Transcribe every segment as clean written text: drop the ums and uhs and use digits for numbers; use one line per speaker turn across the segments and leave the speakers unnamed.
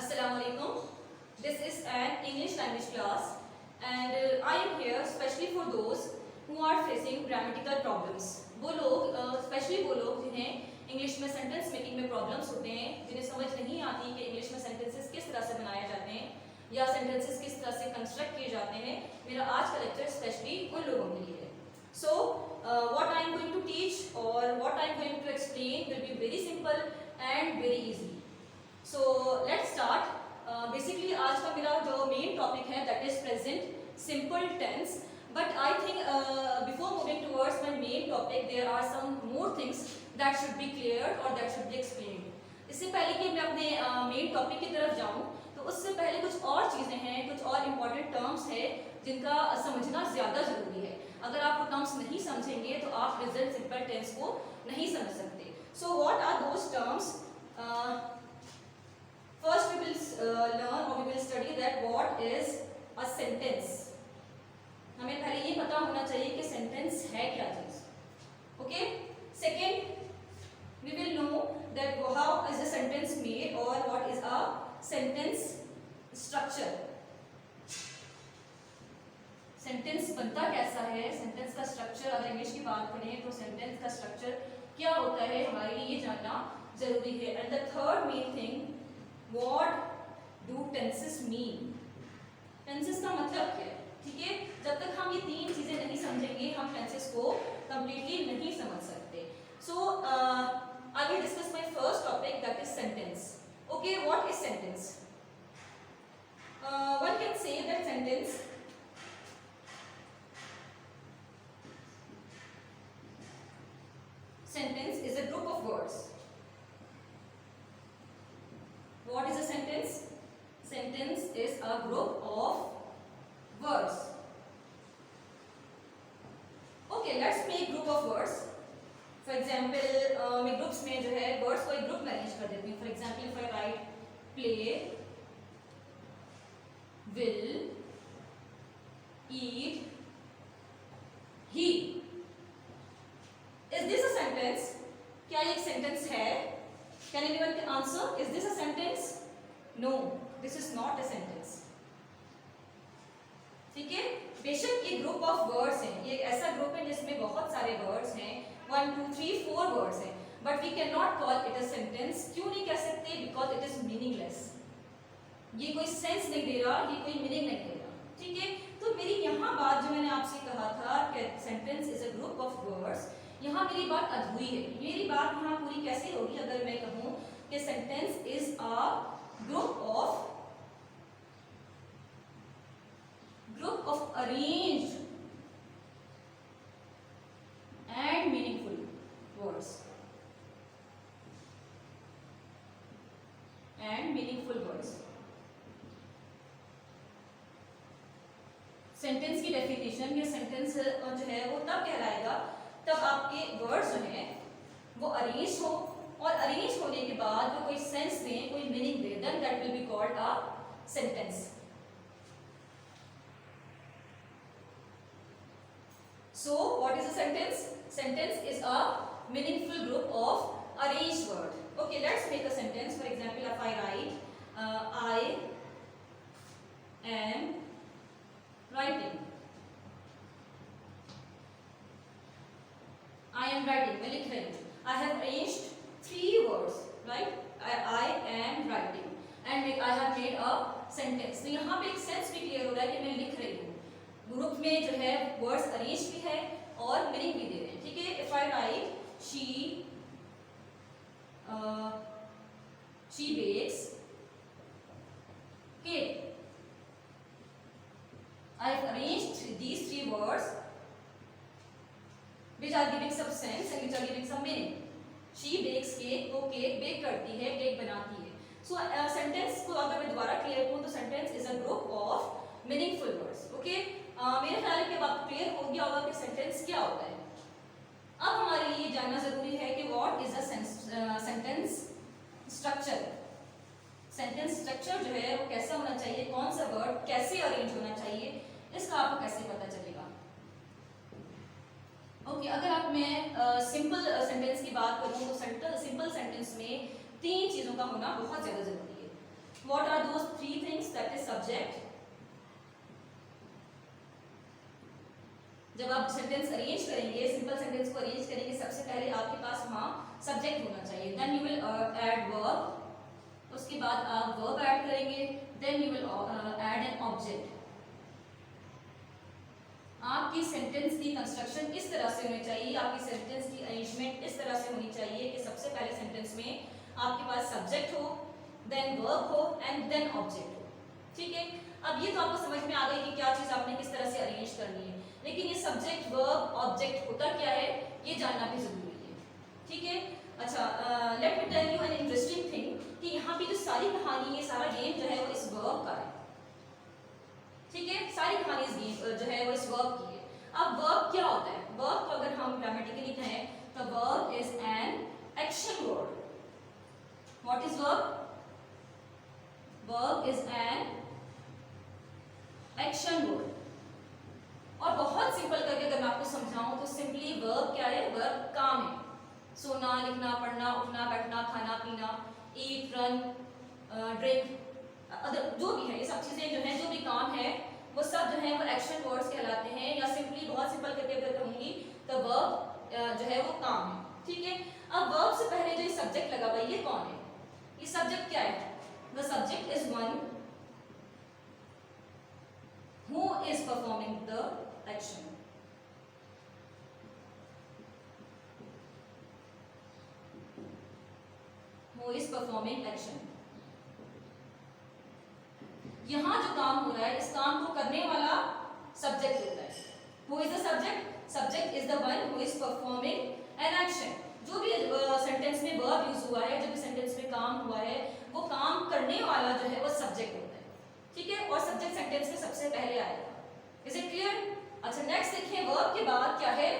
Assalamualaikum. This is an English language class and I am here especially for those who are facing grammatical problems. वो लोग specially वो लोग जिन्हें English में sentence making में problems होते हैं, जिन्हें समझ नहीं आती कि इंग्लिश में सेंटेंसेस किस तरह से बनाए जाते हैं या सेंटेंसेस किस तरह से कंस्ट्रक्ट किए जाते हैं. मेरा आज का लेक्चर स्पेशली उन लोगों के लिए है. So what I am going to teach or what I am going to explain will be very simple and very easy. So let's start. Basically आज का मेरा जो मेन टॉपिक है that is present simple tense. But I think before moving towards my main topic, there are some more things that should be cleared or that should be explained. इससे पहले कि मैं अपने मेन टॉपिक की तरफ जाऊं, तो उससे पहले कुछ और चीज़ें हैं, कुछ और इम्पॉर्टेंट टर्म्स हैं जिनका समझना ज़्यादा ज़रूरी है. अगर आप वो टर्म्स नहीं समझेंगे तो आप प्रेजेंट सिंपल टेंस को नहीं समझ सकते. So what are those terms? First we will learn or we will study that what is a sentence. हमें पहले ये पता होना चाहिए कि सेंटेंस है क्या चीज. Okay. Second we will know that how is a sentence made or what is a sentence structure. Sentence बनता कैसा है, सेंटेंस का स्ट्रक्चर. अगर इंग्लिश की बात करें तो सेंटेंस का स्ट्रक्चर क्या होता है हमारे लिए ये जानना जरूरी है. And the third main thing, what do tenses mean. Tenses का मतलब क्या है. ठीक है, जब तक हम ये तीन चीजें नहीं समझेंगे हम टेंसेस को कंप्लीटली नहीं समझ सकते. So I will discuss my first topic that is sentence. Okay, what is sentence? One can say that sentence is a group of words. What is a sentence? Sentence is a group of words. Okay, let's make group of words. For example, मैं groups में जो है words को एक group में arrange कर देती हूँ. For example, if I write play, will, eat, he. Is this a sentence? क्या ये एक सेंटेंस है? Can anyone answer? Is this a sentence? No, this is not a sentence. ठीक है, बेशक ये ग्रुप ऑफ वर्ड्स हैं, ये एक ऐसा ग्रुप है जिसमें बहुत सारे वर्ड्स हैं, 1 2 3 4 वर्ड्स हैं, but we can not call it a sentence. क्यों नहीं कह सकते? Because it is meaningless. ये कोई सेंस नहीं दे रहा, ये कोई मीनिंग नहीं दे रहा. ठीक है, तो मेरी यहाँ बात जो मैंने आपसे कहा था कि sentence is a group of words, यहाँ मेरी बात अधूरी है. मेरी बात यहाँ पूरी कैसे होगी अगर मैं कहूँ कि sentence is a group of arranged and meaningful words. Sentence की डेफिनेशन या सेंटेंस जो है वो तब कहलाएगा तब आपके वर्ड्स जो हैं वो अरेंज हो, और अरेंज होने के बाद वो कोई सेंस दें, कोई मीनिंग दें, then that will be called a sentence. So what is a sentence? Sentence is a meaningful group of arranged word. Okay, let's make a sentence. For example, if I write I am writing. I am writing, मैं लिख रही हूँ. I have arranged 3 words, right? I am writing and I have made a sentence. तो यहाँ पे एक sense भी clear हो रहा है कि मैं लिख रही हूँ. ग्रुप में जो है वर्ड्स अरेंज भी है और मीनिंग भी दे रहे हैं. ठीक है, if I write she bakes cake. I have arranged these 3 words which are giving some sense and which are giving some meaning. She bakes cake, वो केक बेक करती है, केक बनाती है. So सेंटेंस को अगर मैं दोबारा क्लियर करूँ तो sentence is a group of meaningful words. Okay, मेरे ख्याल है कि अब आपको क्लियर हो गया होगा कि सेंटेंस क्या होता है. अब हमारे लिए जानना जरूरी है कि what is a sentence structure. Sentence structure जो है वो कैसा होना चाहिए, कौन सा वर्ड कैसे अरेंज होना चाहिए, इसका आपको कैसे पता चलेगा. ओके, अगर आप मैं सिंपल सेंटेंस की बात करूँ तो सिंपल सेंटेंस में 3 चीज़ों का होना बहुत ज़्यादा ज़रूरी है. What are those three things? That is subject. जब आप सेंटेंस अरेंज करेंगे, सिंपल सेंटेंस को अरेंज करेंगे, सबसे पहले आपके पास वहां सब्जेक्ट होना चाहिए. Then you will add verb. उसके बाद आप वर्ब ऐड करेंगे. Then you will add an object. आपकी सेंटेंस की कंस्ट्रक्शन इस तरह से होनी चाहिए, आपकी सेंटेंस की अरेंजमेंट इस तरह से होनी चाहिए कि सबसे पहले सेंटेंस में आपके पास सब्जेक्ट हो, देन वर्ब हो एंड देन ऑब्जेक्ट हो. ठीक है, अब ये तो आपको समझ में आ गई कि क्या चीज आपने किस तरह से अरेंज करनी है. लेकिन ये सब्जेक्ट वर्ब ऑब्जेक्ट होता क्या है ये जानना भी जरूरी है. ठीक है, अच्छा, let me tell you an interesting thing कि यहाँ पे जो सारी कहानी, ये सारा गेम जो है वो इस वर्ब का है. ठीक है, सारी कहानी इस गेम जो है वो इस वर्ब की है. अब वर्ब क्या होता है? वर्ब को अगर हम ग्रामेटिकली कहें तो verb is an action word. What is verb? Verb is an action word. और बहुत सिंपल करके अगर मैं आपको समझाऊं तो सिंपली वर्ब क्या है? वर्ब काम है. सोना, लिखना, पढ़ना, उठना, बैठना, खाना, पीना, ईट, रन, ड्रिंक, जो भी है, ये सब चीजें जो है, जो भी काम है, वो सब जो है वो एक्शन वर्ड्स कहलाते हैं. या सिंपली बहुत सिंपल करके अगर कहूंगी तो वर्ब जो है वो काम है. ठीक है, अब वर्ब से पहले जो ये सब्जेक्ट लगा हुआ है ये कौन है? ये सब्जेक्ट क्या है? The subject is one who is performing the action. Who is performing action. यहां जो काम हो रहा है इस काम को करने वाला सब्जेक्ट होता है. Who is the subject? Subject is the one who is performing an action. जो भी सेंटेंस में वर्ब यूज हुआ है, जो भी सेंटेंस में काम हुआ है, वो काम करने वाला जो है वो सब्जेक्ट होता है. ठीक है, और सब्जेक्ट सेंटेंस के सबसे पहले आएगा. Is it clear? अच्छा, नेक्स्ट देखिए, वर्ब के बाद क्या है?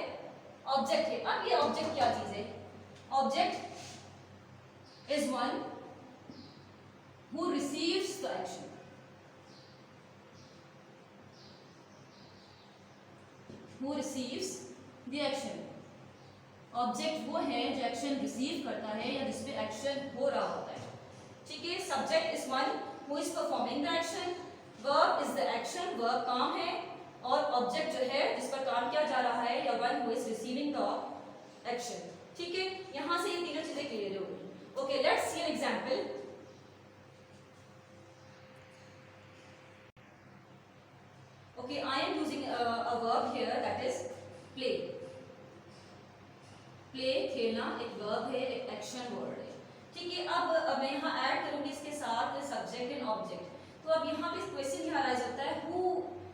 ऑब्जेक्ट है. अब ये ऑब्जेक्ट क्या चीज है? Object is one who receives the action. Who receives the action. Object वो है जो एक्शन रिसीव करता है या जिसपे एक्शन हो रहा होता है. ठीक है, subject is one who is performing the action. Verb is the action, verb काम है, और ऑब्जेक्ट जो है जिस पर काम किया जा रहा है, या one who is receiving the action. ठीक है, यहां से ये तीनों चीजें क्लियर हो गई. Okay, let's see an example. Okay, I am using a verb here that is play. Play, खेलना, एक वर्ब है, एक एक्शन वर्ड है. ठीक है, अब मैं यहाँ ऐड करूंगी इसके साथ सब्जेक्ट एंड ऑब्जेक्ट. तो अब यहाँ पे क्वेश्चन यहाँ राइज होता है, हु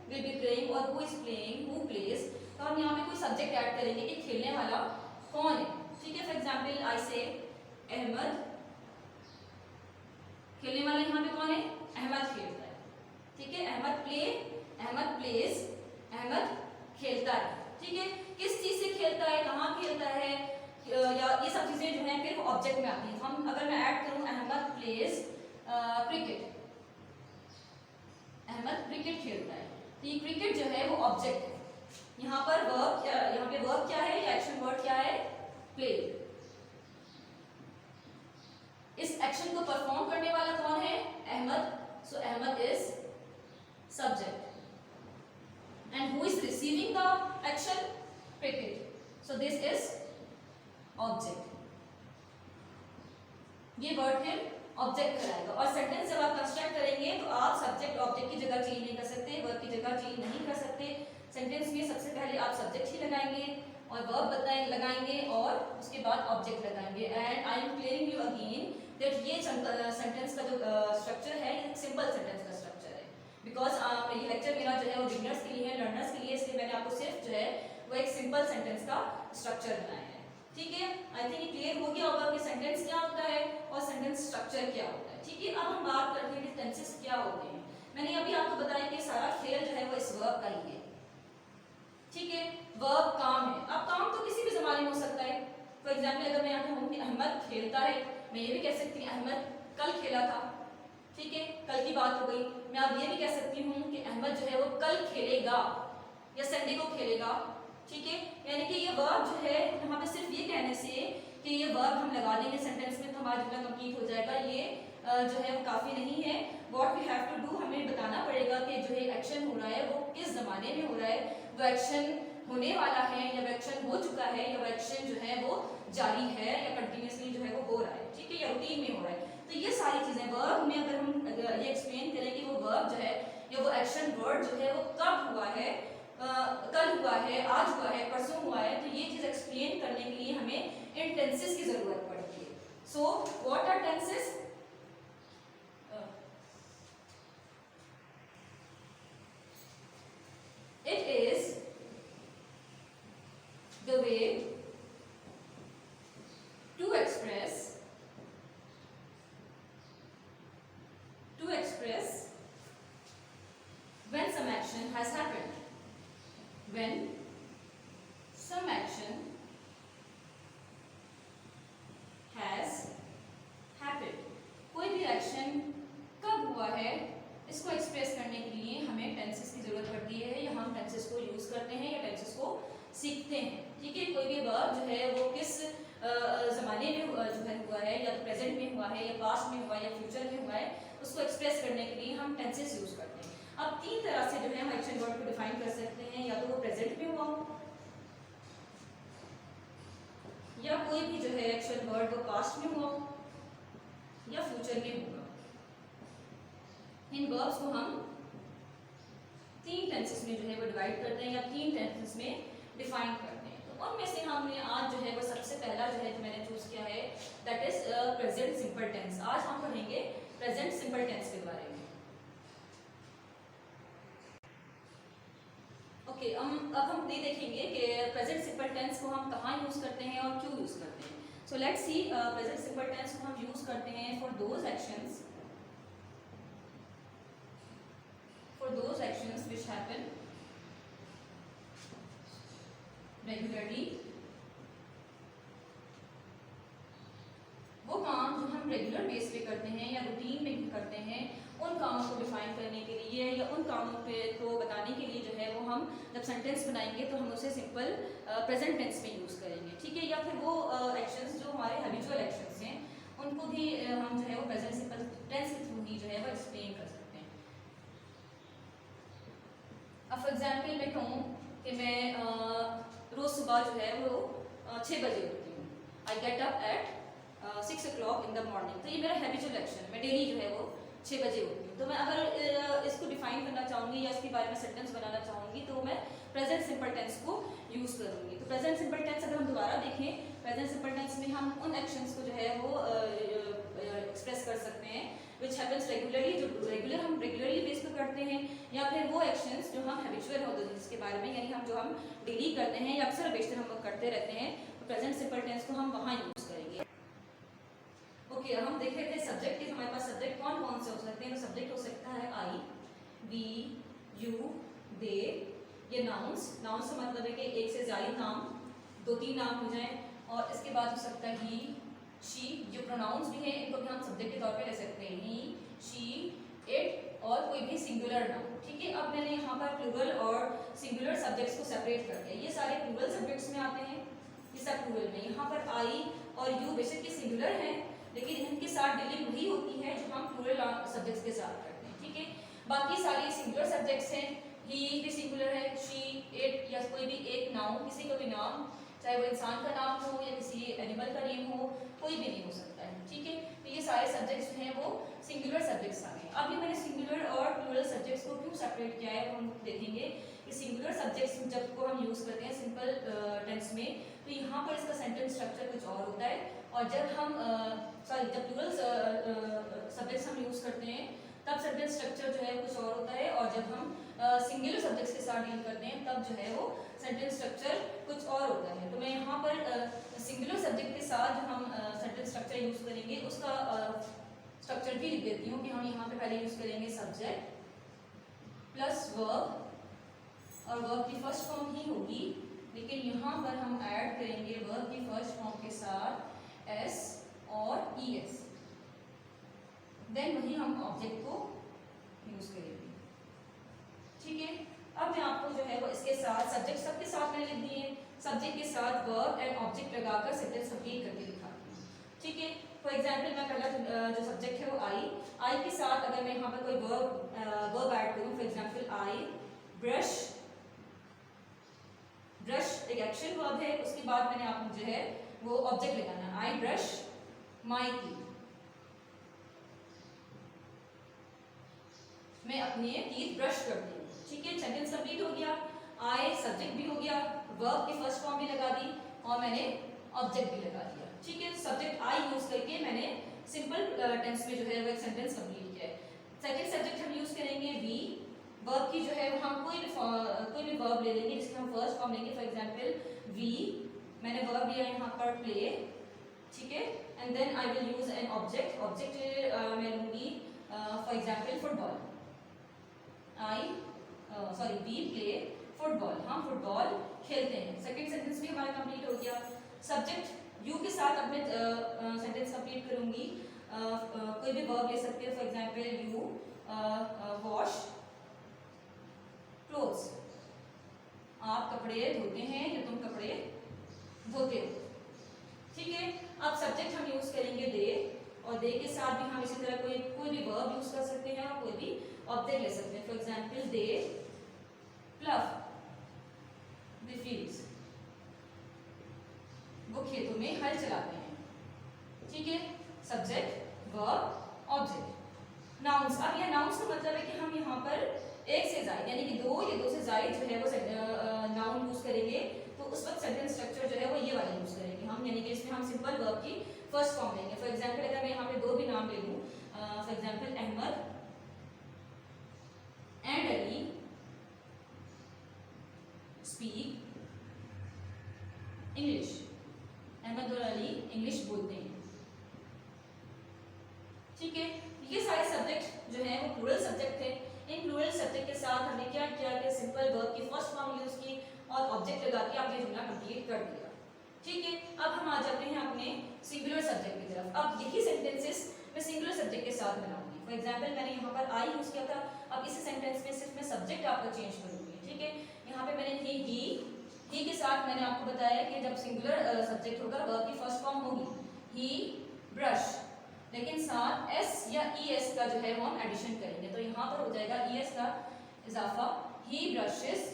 विल बी प्लेइंग और who is playing, who plays. तो हम यहाँ पे कोई सब्जेक्ट ऐड करेंगे कि खेलने वाला कौन है. ठीक है, फॉर एग्जांपल आई से अहमद. खेलने वाला यहाँ पे कौन है? अहमद खेलता है. ठीक है, अहमद प्ले, अहमद प्लेज, अहमद खेलता है. ठीक है, किस चीज से खेलता है, कहाँ खेलता है, या ये सब चीजें जो हैं फिर वो ऑब्जेक्ट में आती हैं. हम अगर मैं ऐड करूं Ahmad plays cricket, Ahmad cricket खेलता है, तो ये क्रिकेट जो है वो ऑब्जेक्ट है. यहाँ पर वर्ब, यहाँ पे वर्ब क्या है या एक्शन वर्ड क्या है? प्ले. इस एक्शन को परफॉर्म करने वाला कौन है? Ahmad. So Ahmad is subject. And who is receiving the action? Cricket. So this is object. ये वर्ड फिर ऑब्जेक्ट कराएगा. और सेंटेंस जब आप कंस्ट्रक्ट करेंगे तो आप सब्जेक्ट ऑब्जेक्ट की जगह चेंज नहीं कर सकते, वर्ब की जगह चेंज नहीं कर सकते. सेंटेंस में सबसे पहले आप सब्जेक्ट ही लगाएंगे और वर्ब लगाएंगे और उसके बाद ऑब्जेक्ट लगाएंगे. And I am clearing you again that ये सेंटेंस का जो स्ट्रक्चर है ये सिंपल सेंटेंस का स्ट्रक्चर है. बिकॉज ये लेक्चर मेरा जो है वो बिगिनर्स के लिए है, लर्नर्स के लिए, इसलिए मैंने आपको सिर्फ जो है वो एक सिंपल सेंटेंस का स्ट्रक्चर बनाया है. ठीक है, आई थिंक ये क्लियर हो गया होगा कि सेंटेंस क्या होता है और सेंटेंस स्ट्रक्चर क्या होता है. ठीक है, अब हम बात करते हैं कि टेंसेस क्या होते हैं. मैंने अभी आपको बताया कि सारा खेल जो है वो इस वर्ब का ही है. ठीक है, वर्ब काम है. अब काम तो किसी भी जमाने में हो सकता है. फॉर एग्जाम्पल अगर मैं यहाँ कहूँ अहमद खेलता है, मैं ये भी कह सकती हूँ अहमद कल खेला था. ठीक है, कल की बात हो गई. मैं अब ये भी कह सकती हूँ कि अहमद जो है वो कल खेलेगा या संडे को खेलेगा. ठीक है, यानी कि ये वर्ब जो है यहाँ पे सिर्फ ये कहने से कि ये वर्ब हम लगा देंगे सेंटेंस में तो हमारा जुमला कंप्लीट हो जाएगा, ये जो है वो काफ़ी नहीं है। What we have to do, हमें बताना पड़ेगा कि जो है एक्शन हो रहा है वो किस ज़माने में हो रहा है, वो एक्शन होने वाला है या वो एक्शन हो चुका है या वो एक्शन जो है वो जारी है या कंटिन्यूसली जो है वो हो रहा है, ठीक है, या रूटीन में हो रहा है। तो ये सारी चीज़ें वर्ब में अगर हम ये एक्सप्लेन करें कि वो वर्ब जो है या वो एक्शन वर्ड जो है वो कब हुआ है, कल हुआ है, आज हुआ है, परसों हुआ है, तो ये चीज़ एक्सप्लेन करने के लिए हमें इन टेंसेस की ज़रूरत पड़ती है। So what are tenses? It is the way to express when some action has happened. When some action has happened. कोई भी एक्शन कब हुआ है इसको एक्सप्रेस करने के लिए हमें टेंसेस की जरूरत पड़ती है, या हम टेंसेस को यूज करते हैं या टेंसेस को सीखते हैं, ठीक है। कोई भी वर्ब जो है वो किस ज़माने में जो है हुआ है, या प्रेजेंट में हुआ है या पास्ट में हुआ है या फ्यूचर में हुआ है, उसको एक्सप्रेस करने के लिए हम टेंसेस यूज करते हैं। अब तीन तरह से जो है हम एक्शन वर्ड को डिफाइन कर सकते हैं, या तो वो प्रेजेंट में हुआ हो, या कोई भी जो है एक्शन वर्ड वो पास्ट में हुआ हो या फ्यूचर में होगा। इन वर्ब्स को हम तीन टेंसेस में जो है वो डिवाइड करते हैं या तीन टेंसेस में डिफाइन करते हैं। तो उनमें से हमने आज जो है वो सबसे पहला जो है जो मैंने चूज किया है that is present simple tense. आज हम पढ़ेंगे प्रेजेंट सिंपल टेंस के बारे में। ओके, अब हम ये देखेंगे कि प्रेजेंट सिंपल टेंस को हम कहाँ यूज करते हैं और क्यों यूज करते हैं। So let's see, present simple tense को हम यूज करते हैं for those actions which happen regularly। वो काम जो हम रेगुलर बेस पे करते हैं या रूटीन में करते हैं, उन कामों को डिफाइन करने के लिए या उन कामों पे को बताने के लिए जो है वो हम जब सेंटेंस बनाएंगे तो हम उसे सिंपल प्रेजेंट टेंस में यूज करेंगे, ठीक है। या फिर वो एक्शंस जो हमारे हैबिचुअल एक्शंस हैं उनको भी हम जो है वो प्रेजेंट सिंपल टेंस के थ्रू ही जो है वो एक्सप्लेन कर सकते हैं। अब फॉर एग्जाम्पल मैं कहूँ कि मैं रोज़ सुबह जो है वो 6 बजे उठती हूँ। I get up at 6 o'clock in the morning. तो ये मेरा हैबिचुअल एक्शन, मैं डेली जो है वो 6 बजे उठती हूँ। तो मैं अगर इसको डिफाइन करना चाहूँगी या इसके बारे में सेंटेंस बनाना चाहूँगी तो मैं प्रेजेंट सिंपल टेंस को यूज़ करूँगी। तो प्रेजेंट सिंपल टेंस अगर हम दोबारा देखें, प्रेजेंट सिंपल टेंस में हम उन एक्शंस को जो है वो एक्सप्रेस कर सकते हैं विच हैपन्स रेगुलरली, जो हम रेगुलरली बेस पे करते हैं, या फिर वो एक्शंस जो हम हैबिचुअल होते हैं जिसके बारे में, यानी हम जो हम डेली करते हैं या अक्सर बेशतर हम लोग करते रहते हैं, तो प्रेजेंट सिंपल टेंस को हम वहाँ यूज़ करेंगे। ओके, हम देख रहे थे सब्जेक्ट के, हमारे पास सब्जेक्ट कौन कौन से हो सकते हैं। तो सब्जेक्ट हो सकता है आई, वी, यू, दे। ये नाउन्स का मतलब है कि एक से ज़्यादा नाम, 2-3 नाम हो जाएं। और इसके बाद हो सकता है ही, शी। जो प्रोनाउंस भी हैं इनको भी हम सब्जेक्ट के तौर पे ले सकते हैं, ही, शी, इट, और कोई भी सिंगुलर नाउन, ठीक है। अब मैंने यहाँ पर प्लूरल और सिंगुलर सब्जेक्ट्स को सेपरेट कर दिया। ये सारे प्लूरल सब्जेक्ट्स में आते हैं, ये सब प्लूरल में। यहाँ पर आई और यू बेशक के सिंगुलर हैं, लेकिन इनके साथ डीलिंग वही होती है जो हम प्लूरल सब्जेक्ट्स के साथ करते हैं, ठीक है। बाकी सारे सिंगुलर सब्जेक्ट्स हैं, ही भी सिंगुलर है, शी, इट, या कोई भी एक नाउन, किसी का भी नाम, चाहे वो इंसान का नाम हो या किसी एनिमल का नेम हो, कोई भी नहीं हो सकता है, ठीक है। तो ये सारे सब्जेक्ट्स जो हैं वो सिंगुलर सब्जेक्ट्स आ गए। अब ये मैंने सिंगुलर और प्लूरल सब्जेक्ट्स को क्यों सेपरेट किया है वो हम देखेंगे कि सिंगुलर सब्जेक्ट्स जब को हम यूज़ करते हैं सिंपल टेंस में, तो यहाँ पर इसका सेंटेंस स्ट्रक्चर कुछ और होता है, और जब हम जब प्लूरल सब्जेक्ट्स हम यूज़ करते हैं तब सेंटेंस स्ट्रक्चर जो है कुछ और होता है, और जब हम सिंगुलर सब्जेक्ट्स के साथ डील करते हैं तब जो है वो सेंटेंस स्ट्रक्चर कुछ और होता है। तो मैं यहाँ पर सिंगुलर सब्जेक्ट के साथ जो हम सेंटेंस स्ट्रक्चर यूज़ करेंगे उसका स्ट्रक्चर भी लिख देती हूँ कि हम यहाँ पे पहले यूज़ करेंगे सब्जेक्ट प्लस वर्ब, और वर्ब की फर्स्ट फॉर्म ही होगी, लेकिन यहाँ पर हम ऐड करेंगे वर्ब की फर्स्ट फॉर्म के साथ एस और ई एस, देन वही हम ऑब्जेक्ट को यूज़ करेंगे, ठीक है। अब मैं आपको जो है वो इसके साथ सब्जेक्ट सबके साथ मैंने लिख दिए, सब्जेक्ट के साथ वर्ब एंड ऑब्जेक्ट लगाकर सेंटेंस कंप्लीट करके दिखाती हूँ, ठीक है। फॉर फॉर एग्जाम्पल मैं पहला जो सब्जेक्ट है वो आई के साथ अगर मैं यहाँ पर कोई वर्ब ऐड करूँ, for example I brush, brush एक एक्शन वर्ब है, उसके बाद मैंने आपको जो है वो ऑब्जेक्ट लगाना है, आई ब्रश माई टीथ, मैं अपने टीथ ब्रश करती हूँ। ठीक है, सेंटेंस कंप्लीट हो गया, आई सब्जेक्ट भी हो गया, वर्ब की फर्स्ट फॉर्म भी लगा दी और मैंने ऑब्जेक्ट भी लगा दिया। ठीक है, सब्जेक्ट आई यूज करके मैंने सिंपल टेंस में जो है वो एक सेंटेंस कंप्लीट किया है। सेकंड सब्जेक्ट हम यूज करेंगे वी, वर्ब की जो है हम कोई भी वर्ब ले लेंगे जिसकी हम फर्स्ट फॉर्म लेंगे, फॉर एग्जांपल वी, मैंने वर्ब लिया यहाँ पर प्ले, ठीक है, and then I will use an object, object मैं लूंगी for example football, we play football, हम फुटबॉल खेलते हैं। सेकंड सेंटेंस भी हमारा कंप्लीट हो गया। सब्जेक्ट यू के साथ अब मैं सेंटेंस कंप्लीट करूंगी, कोई भी वर्ब ले सकते हो, for example you wash clothes, आप कपड़े धोते हैं या तुम कपड़े धोते हो। ठीक है, अब सब्जेक्ट हम यूज करेंगे दे, और दे के साथ भी हम इसी तरह कोई भी वर्ब यूज कर सकते हैं और कोई भी ऑब्जेक्ट ले सकते हैं, for example they plough the fields, वो खेतों में हल चलाते हैं। ठीक है, सब्जेक्ट वर्ब ऑब्जेक्ट। नाउन्स, अब ये नाउन्स का मतलब है कि हम यहाँ पर एक से ज्यादा यानी कि दो या दो से ज्यादा जो है वो नाउन यूज करेंगे, तो उस वक्त सेंटेंस स्ट्रक्चर जो है वो ये वाला यूज करेंगे हम, यानी कि इसमें हम सिंपल वर्ब की फर्स्ट फॉर्म लेंगे। फॉर एग्जांपल अगर मैं यहाँ पे दो भी नाम ले लूँ, for example Ahmad and Ali speak English, Ahmad और अली इंग्लिश बोलते हैं। ठीक है, ये सारे सब्जेक्ट जो है वो प्लूरल सब्जेक्ट थे। इन प्लूरल सब्जेक्ट के साथ हमने क्या किया कि सिंपल वर्ब की फर्स्ट फॉर्म यूज की और ऑब्जेक्ट लगा के आपने जुमला कंप्लीट कर दिया। ठीक है, अब हम आ जाते हैं अपने सिंगुलर सब्जेक्ट की तरफ। अब यही सेंटेंसेस मैं सिंगुलर सब्जेक्ट के साथ बनाऊंगी। फॉर एग्जांपल मैंने यहाँ पर आई यूज किया था, अब इस सेंटेंस में सिर्फ मैं सब्जेक्ट आपका चेंज करूंगी। ठीक है, यहाँ पे मैंने ही के साथ मैंने आपको बताया कि जब सिंगुलर सब्जेक्ट होगा वर्ब की फर्स्ट फॉर्म होगी ही ब्रश, लेकिन साथ एस या ई एस का जो है वो हम एडिशन करेंगे, तो यहाँ पर हो जाएगा ई एस का इजाफा, ही ब्रशेस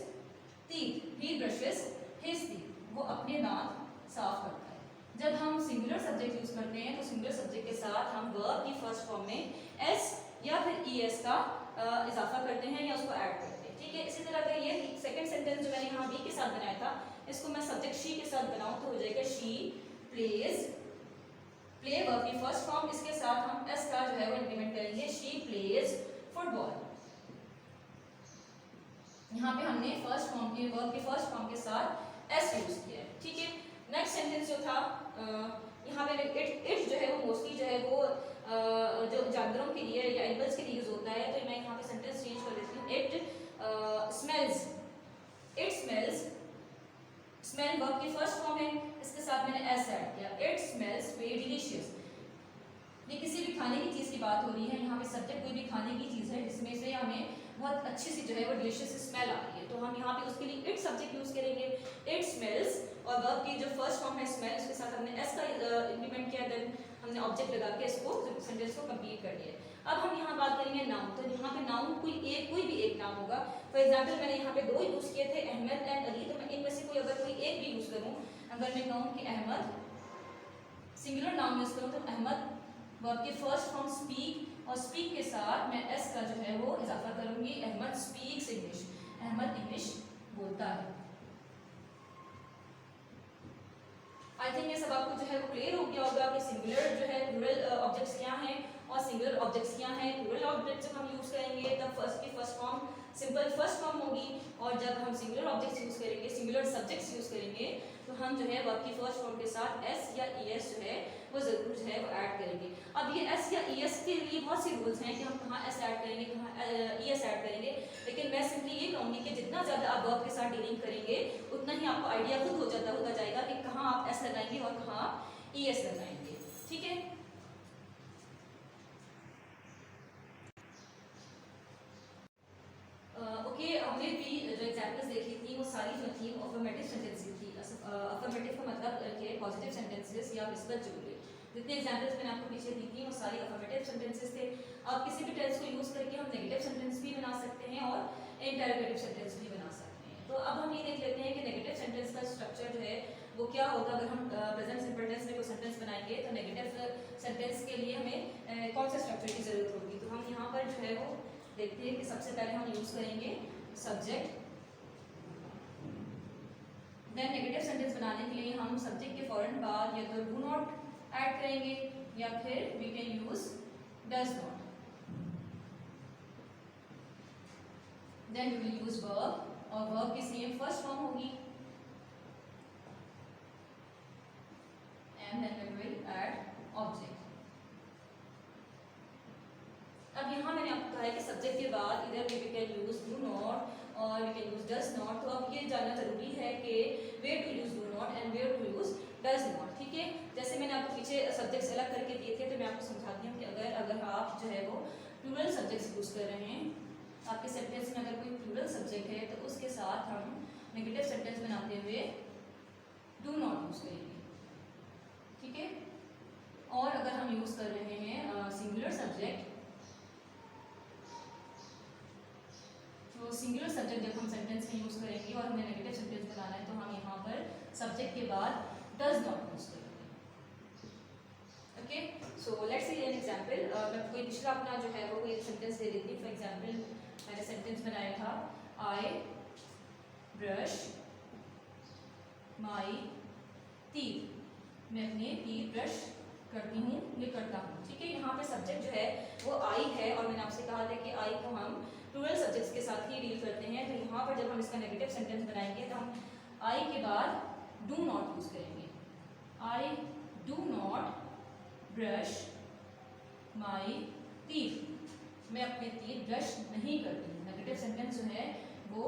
टीथ, ही ब्रशेस हिज टीथ, वो अपने दांत साफ करता है। जब हम सिंगुलर सब्जेक्ट यूज करते हैं तो सिंगुलर सब्जेक्ट के साथ हम वर्ब की फर्स्ट फॉर्म में एस या फिर ई एस का इजाफा करते हैं या उसको ऐड करते हैं। ठीक है, इसी तरह अगर ये सेकंड सेंटेंस जो मैंने यहाँ बी के साथ बनाया था, इसको मैं सब्जेक्ट शी के साथ बनाऊं तो हो जाएगा शी प्लेज, प्ले वर्ब की फर्स्ट फॉर्म, इसके साथ हम एस का जो है वो इंप्लीमेंट करेंगे, शी प्लेज फुटबॉल। यहाँ पे हमने फर्स्ट फॉर्म की वर्ब की फर्स्ट फॉर्म के साथ एस यूज किया है। ठीक है, नेक्स्ट सेंटेंस जो था यहाँ पे इट जो है वो मोस्टली जो है वो जो जानवरों के लिए या एनिमल्स के लिए यूज होता है, तो मैं यहाँ पे सेंटेंस चेंज कर देती हूँ, it smells, it smells, smell verb की फर्स्ट फॉर्म है, इसके साथ मैंने एस ऐड किया, इट स्मेल्स वेरी डिलीशियस। ये किसी भी खाने की चीज की बात हो रही है, यहाँ पे सब्जेक्ट कोई भी खाने की चीज है जिसमें से हमें बहुत अच्छी सी जो है वो डिलीशियस स्मेल आ रही है, तो हम यहाँ पे उसके लिए इट सब्जेक्ट यूज करेंगे, इट स्मेल्स, और वर्ब की जो फर्स्ट फॉर्म है स्मेल, उसके साथ हमने एस का इंप्लीमेंट किया, देन हमने ऑब्जेक्ट लगा के इसको सेंटेंस को कंप्लीट कर दिया। अब हम यहाँ बात करेंगे नाउन, तो यहाँ पे नाउन कोई भी एक नाम होगा। फॉर एग्जांपल मैंने यहाँ पे दो यूज किए थे, अहमद एंड अली, तो मैं इनमें से कोई अगर कोई एक भी यूज करूँ, अगर मैं कहूँ कि अहमद सिंगुलर नाउन यूज करूँ तो अहमद वर्ब की फर्स्ट फॉर्म स्पीक, और स्पीक के साथ मैं एस का जो है वो इजाफा करूंगी, Ahmad speaks English, Ahmad English बोलता है। आई थिंक ये सब आपको जो है वो क्लियर हो गया होगा कि सिंगुलर जो है प्लूरल ऑब्जेक्ट्स क्या हैं और सिंगुलर ऑब्जेक्ट्स क्या हैं। प्लूरल ऑब्जेक्ट्स जब हम यूज करेंगे तब फर्स्ट की first form simple first form होगी, और जब हम सिंगुलर ऑब्जेक्ट्स यूज करेंगे, सिंगुलर सब्जेक्ट्स यूज करेंगे, तो हम जो है वर्ब की फर्स्ट फॉर्म के साथ एस या ई एस जो है वो जरूर जो है वो ऐड करेंगे। अब ये एस या ई एस के लिए बहुत सी रूल्स हैं कि हम कहाँ एस ऐड करेंगे, कहाँ ई एस ऐड करेंगे, लेकिन मैं सिंपली ये कहूँगी कि जितना ज़्यादा आप वर्ब के साथ डीलिंग करेंगे उतना ही आपको आइडिया खुद होता जाएगा कि कहाँ आप एस लगाएंगे और कहाँ आप ई एस लगाएंगे। ठीक है, ओके, हमने भी जो एग्जाम्पल्स देखी थी वो सारी जो थी वो अफर्मेटिव सेंटेंसेस थी। अफर्मेटिव का मतलब कि पॉजिटिव सेंटेंसेस या मिसबत जुमले। जितने एग्जांपल्स मैंने आपको पीछे दी थी वो सारी अफर्मेटिव सेंटेंसेस थे। आप किसी भी टेंस को यूज़ करके हम नेगेटिव सेंटेंस भी बना सकते हैं और इंटरोगेटिव सेंटेंस भी बना सकते हैं। तो अब हम ये देख लेते हैं कि नेगेटिव सेंटेंस का स्ट्रक्चर जो है वो क्या होगा। अगर हम प्रेजेंट सिंपल टेंस में कोई सेंटेंस बनाएंगे तो नेगेटिव सेंटेंस के लिए हमें कौन सा स्ट्रक्चर की ज़रूरत होगी। तो हम यहाँ पर जो है वो देखते हैं कि सबसे पहले हम यूज़ करेंगे सब्जेक्ट। देन नेगेटिव सेंटेंस बनाने के लिए हम सब्जेक्ट के फौरन बाद या तो डू नॉट ऐड करेंगे या फिर we can use does not. Then we will use verb और वर्ब की सेम फर्स्ट फॉर्म होगी and then we will add object. अब यहाँ मैंने आपको कहा है कि सब्जेक्ट के बाद इधर we can use do not और we can use does not. तो अब ये जानना जरूरी है कि where to use do not and where to use does not. ठीक है, जैसे मैंने आपको पीछे सब्जेक्ट्स अलग करके दिए थे तो मैं आपको समझाती हूँ कि अगर आप जो है वो प्लूरल सब्जेक्ट्स यूज कर रहे हैं, आपके सेंटेंस में अगर कोई प्लूरल सब्जेक्ट है तो उसके साथ हम नेगेटिव सेंटेंस बनाते हुए डू नॉट यूज करेंगे। ठीक है, और अगर हम यूज कर रहे हैं सिंगुलर सब्जेक्ट, तो सिंगुलर सब्जेक्ट जब हम सेंटेंस में यूज करेंगे और हमें नेगेटिव सेंटेंस बनाना है तो हम यहाँ पर सब्जेक्ट के बाद डज नॉट यूज करेंगे। Okay, so let's see an example. मैं कोई दूसरा अपना जो है वो कोई सेंटेंस दे देती हूँ। फॉर एग्जांपल मैंने सेंटेंस बनाया था आई ब्रश माई टीथ। मैं अपने टीथ ब्रश करती हूँ या करता हूँ। ठीक है, यहाँ पे सब्जेक्ट जो है वो आई है और मैंने आपसे कहा था कि आई को हम प्लूरल सब्जेक्ट्स के साथ ही डील करते हैं। तो यहाँ पर जब हम इसका नेगेटिव सेंटेंस बनाएंगे तो हम आई के बाद डू नॉट यूज करेंगे। I do not brush my teeth. मैं अपने टीथ ब्रश नहीं करती हूँ। नेगेटिव सेंटेंस जो है वो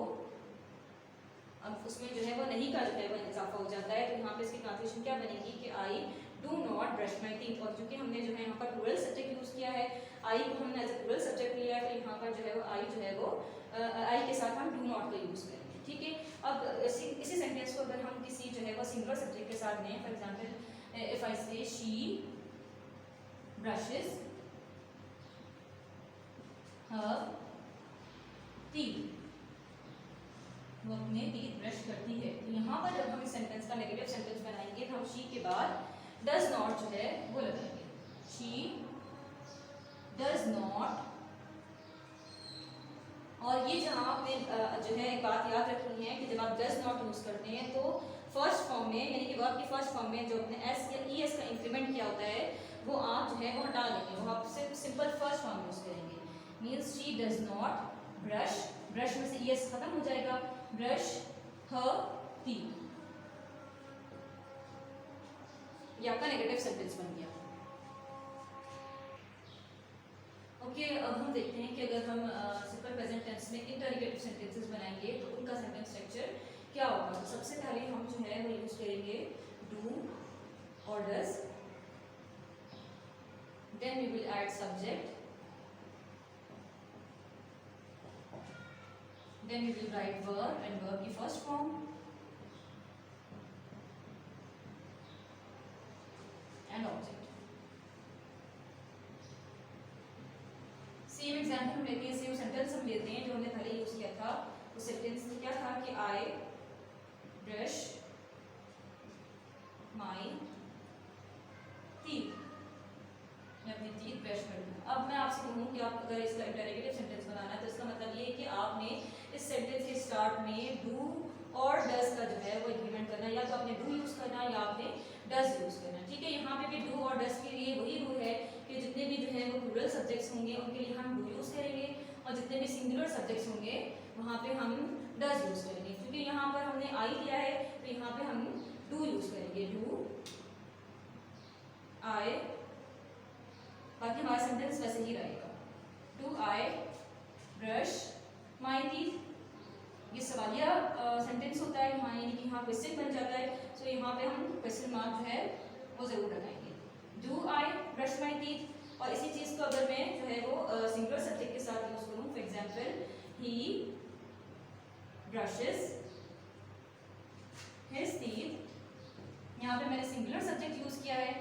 अब उसमें जो है वो नहीं का जो है वो इजाफा हो जाता है। तो यहाँ पे इसकी ट्रांसलेशन क्या बनेगी कि I do not brush my teeth. और चूंकि हमने जो है यहाँ पर प्लूरल सब्जेक्ट यूज किया है, आई को हमने एज ए प्लूरल सब्जेक्ट लिया है, तो यहाँ पर जो है वो आई जो है वो आई के साथ हम डू नॉट का यूज करेंगे। ठीक है, अब इसी सेंटेंस को अगर हम किसी जो है वो सिंगुलर सब्जेक्ट के साथ लें, फॉर एग्जाम्पल इफ आई से शी ब्रशेस हर टीथ, वो अपने टीथ ब्रश करती है। तो यहाँ पर जब हम इस सेंटेंस का नेगेटिव सेंटेंस बनाएंगे तो हम शी के बाद डज नॉट जो है वो लगाएंगे। She does not. और ये जहाँ आपने जो है एक बात याद रखनी है कि जब आप डज नॉट यूज करते हैं तो फर्स्ट फॉर्म में यानी कि वर्ब की फर्स्ट फॉर्म में जो अपने एस या ई एस का इंक्रीमेंट किया होता है वो आप जो है वो हटा देंगे। वो आप सिर्फ सिंपल फर्स्ट फॉर्म यूज करेंगे। Means she does not brush, brush में से ई एस खत्म हो जाएगा, ब्रश हर टीथ। ये आपका नेगेटिव सेंटेंस बन गया। ओके, अब हम देखते हैं कि अगर हम सिंपल प्रेजेंट टेंस में इंटरोगेटिव सेंटेंसेस बनाएंगे तो उनका सेंटेंस स्ट्रक्चर क्या होगा। तो सबसे पहले हम जो है वो यूज करेंगे डू और does, then we will add subject, then we will write verb and verb की first form and object। Same example हम लेते हैं, सेम सेंटेंस हम लेते हैं जो हमने पहले यूज किया था। उस सेंटेंस में क्या था कि आई ब्रश माई टीथ। मैं अपनी टीथ ब्रश करती हूँ। अब मैं आपसे कहूँ कि आप अगर इसका इंटरोगेटिव सेंटेंस बनाना है तो इसका मतलब ये है कि आपने इस सेंटेंस के स्टार्ट में डू और डज का जो है वो इंक्रीमेंट करना, या तो आपने डू यूज करना या आपने डज यूज करना। ठीक है, यहाँ पे भी डू और डज के लिए वही रूल है कि जितने भी जो है वो प्लूरल सब्जेक्ट्स होंगे उनके लिए हम डू यूज करेंगे और जितने भी सिंगुलर सब्जेक्ट्स होंगे वहाँ पे हम डज यूज करेंगे। क्योंकि यहाँ पर हमने आई लिया है तो यहाँ पे हम डू यूज करेंगे। डू आई, बाकी हमारा सेंटेंस वैसे ही रहेगा। Do I brush my teeth. ये सवालिया सेंटेंस होता है यहाँ, यानी कि यहाँ क्वेश्चन बन जाता है। सो यहाँ पे हम क्वेश्चन मार्क जो है वो जरूर लगाएंगे। Do I brush my teeth. और इसी चीज़ को अगर मैं जो है वो सिंगुलर सब्जेक्ट के साथ यूज करूँ, for example he brushes his teeth. यहाँ पे मैंने सिंगुलर सब्जेक्ट यूज किया है।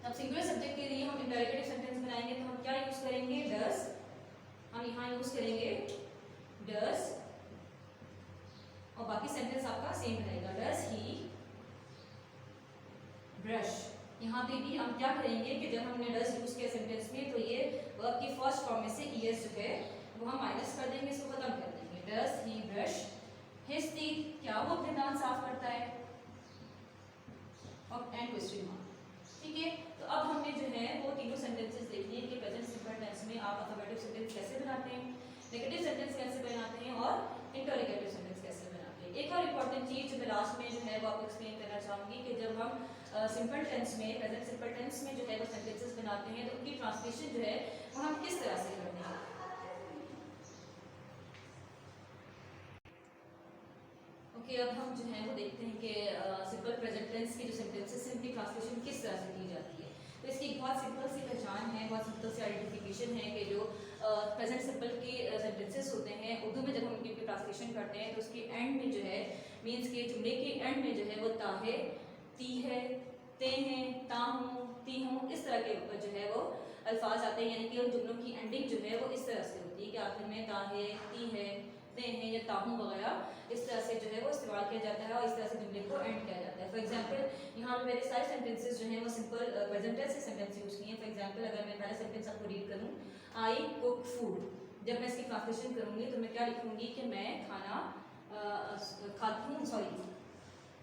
अब सिंगुलर सब्जेक्ट के लिए हम इंटरोगेटिव सेंटेंस बनाएंगे तो हम क्या यूज करेंगे, डस। हम यहाँ यूज करेंगे डस और बाकी सेंटेंस आपका सेम रहेगा, डस ही ब्रश। यहाँ पे भी हम क्या करेंगे कि जब हमने डस यूज किया सेंटेंस में तो ये वर्ब की फर्स्ट फॉर्म में से ईएस जो है वो हम माइनस कर देंगे, इसको खत्म कर देंगे। डस ही ब्रश हिज टीथ, क्या वो अपने दांत साफ करता है, और एंड क्वेश्चन मार्क। ठीक है, तो अब हमने जो है वो तीनों सेंटेंसेस देख लिए कि प्रेजेंट सिंपल टेंस में आप अफर्मेटिव सेंटेंस कैसे बनाते हैं, नेगेटिव सेंटेंस कैसे बनाते हैं और इंटरोगेटिव सेंटेंस कैसे बनाते हैं। एक और इम्पॉर्टेंट चीज जो मैं लास्ट में जो है वो आपको एक्सप्लेन करना चाहूंगी कि जब हम सिंपल टेंस में, प्रेजेंट सिंपल टेंस में जो है वो सेंटेंसेस बनाते हैं तो उनकी ट्रांसलेशन जो है वो हम किस तरह से करते हैं। ओके, अब हम जो है वो देखते हैं कि सिंपल प्रेजेंट टेंस की जो सेंटेंसेस हैं उनकी ट्रांसलेशन किस तरह से की जाती है। तो इसकी एक बहुत सिंपल सी पहचान है, बहुत सिंपल सी आइडेंटिफिकेशन है कि जो प्रेजेंट सिंपल के सेंटेंसेस होते हैं उर्दू में जब हम उनकी ट्रांसलेशन करते हैं तो उसके एंड में जो है मीन्स के जुमले के एंड में जो है वो ता है, ती है, ते हैं, ता हूँ, ती हूँ, इस तरह के ऊपर जो है वो अल्फाज आते हैं। यानी कि उन जुमलों की एंडिंग जो है वो इस तरह से होती है कि आखिर में ता है, ती है, ते हैं या ताहू वगैरह इस तरह से जो है वो इस्तेमाल किया जाता है और इस तरह से जुमले को एंड किया जाता है। फॉर एग्जांपल यहाँ पे मेरे सारे सेंटेंसेस जो हैं वो सिंपल प्रेजेंट टेंस से सेंटेंस यूज किए हैं। फॉर एग्जांपल अगर मैं पहला सेंटेंस आपको रीड करूँ, आई कुक फूड, जब मैं इसकी ट्रांसलेशन करूँगी तो मैं क्या लिखूँगी कि मैं खाना खाती हूँ, सॉरी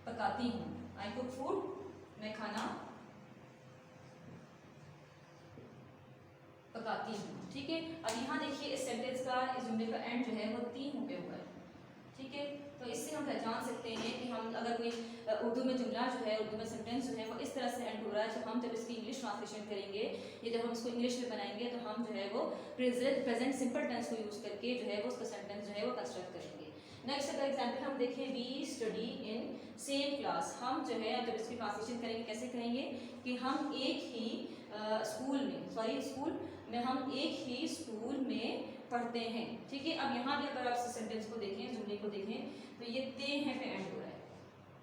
पकाती हूँ। आई कुक फूड, मैं खाना पकाती हूँ। ठीक है, अब यहाँ देखिए इस सेंटेंस का, इस जुमले का एंड जो है वो ती हूँ पे हुआ है। ठीक है, तो इससे हम पहचान सकते हैं कि हम अगर कोई उर्दू में जुमला जो है, उर्दू में सेंटेंस जो है वो इस तरह से एंड हो रहा है, तो हम जब इसकी इंग्लिश ट्रांसलेशन करेंगे या जब हम इसको इंग्लिश में बनाएंगे तो हम जो है वो प्रेजेंट सिंपल टेंस को यूज करके जो है वो उसका सेंटेंस जो है वो कंस्ट्रक्ट करेंगे। नेक्स्ट अगर एग्जाम्पल हम देखें, we study in same class, हम जो है जब इसकी ट्रांसलेशन करेंगे कैसे करेंगे कि हम एक ही स्कूल में हम एक ही स्कूल में पढ़ते हैं। ठीक है, अब यहाँ भी अगर आप इस सेंटेंस को देखें, जुमले को देखें तो ये ते हैं पे एंड हो रहा है।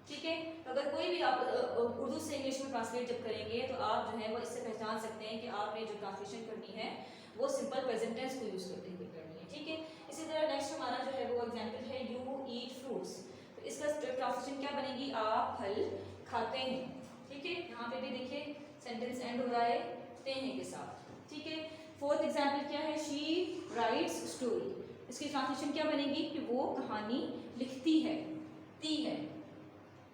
ठीक है, तो अगर कोई भी आप उर्दू से इंग्लिश में ट्रांसलेट जब करेंगे तो आप जो है वो इससे पहचान सकते हैं कि आपने जो ट्रांसलेशन करनी है वो सिंपल प्रेजेंट टेंस को यूज करते हुए करनी है। ठीक है, इसी तरह नेक्स्ट हमारा जो है वो एग्जाम्पल है, यू ईट फ्रूट्स, तो इसका ट्रांसलेशन क्या बनेगी, आप फल खाते हैं। ठीक है, यहाँ पे भी देखिए सेंटेंस एंड हो रहा है ते हैं के साथ। ठीक है, फोर्थ एग्जाम्पल क्या है, शी राइट्स स्टोरी, इसकी ट्रांसलेशन क्या बनेगी कि वो कहानी लिखती है, ती है,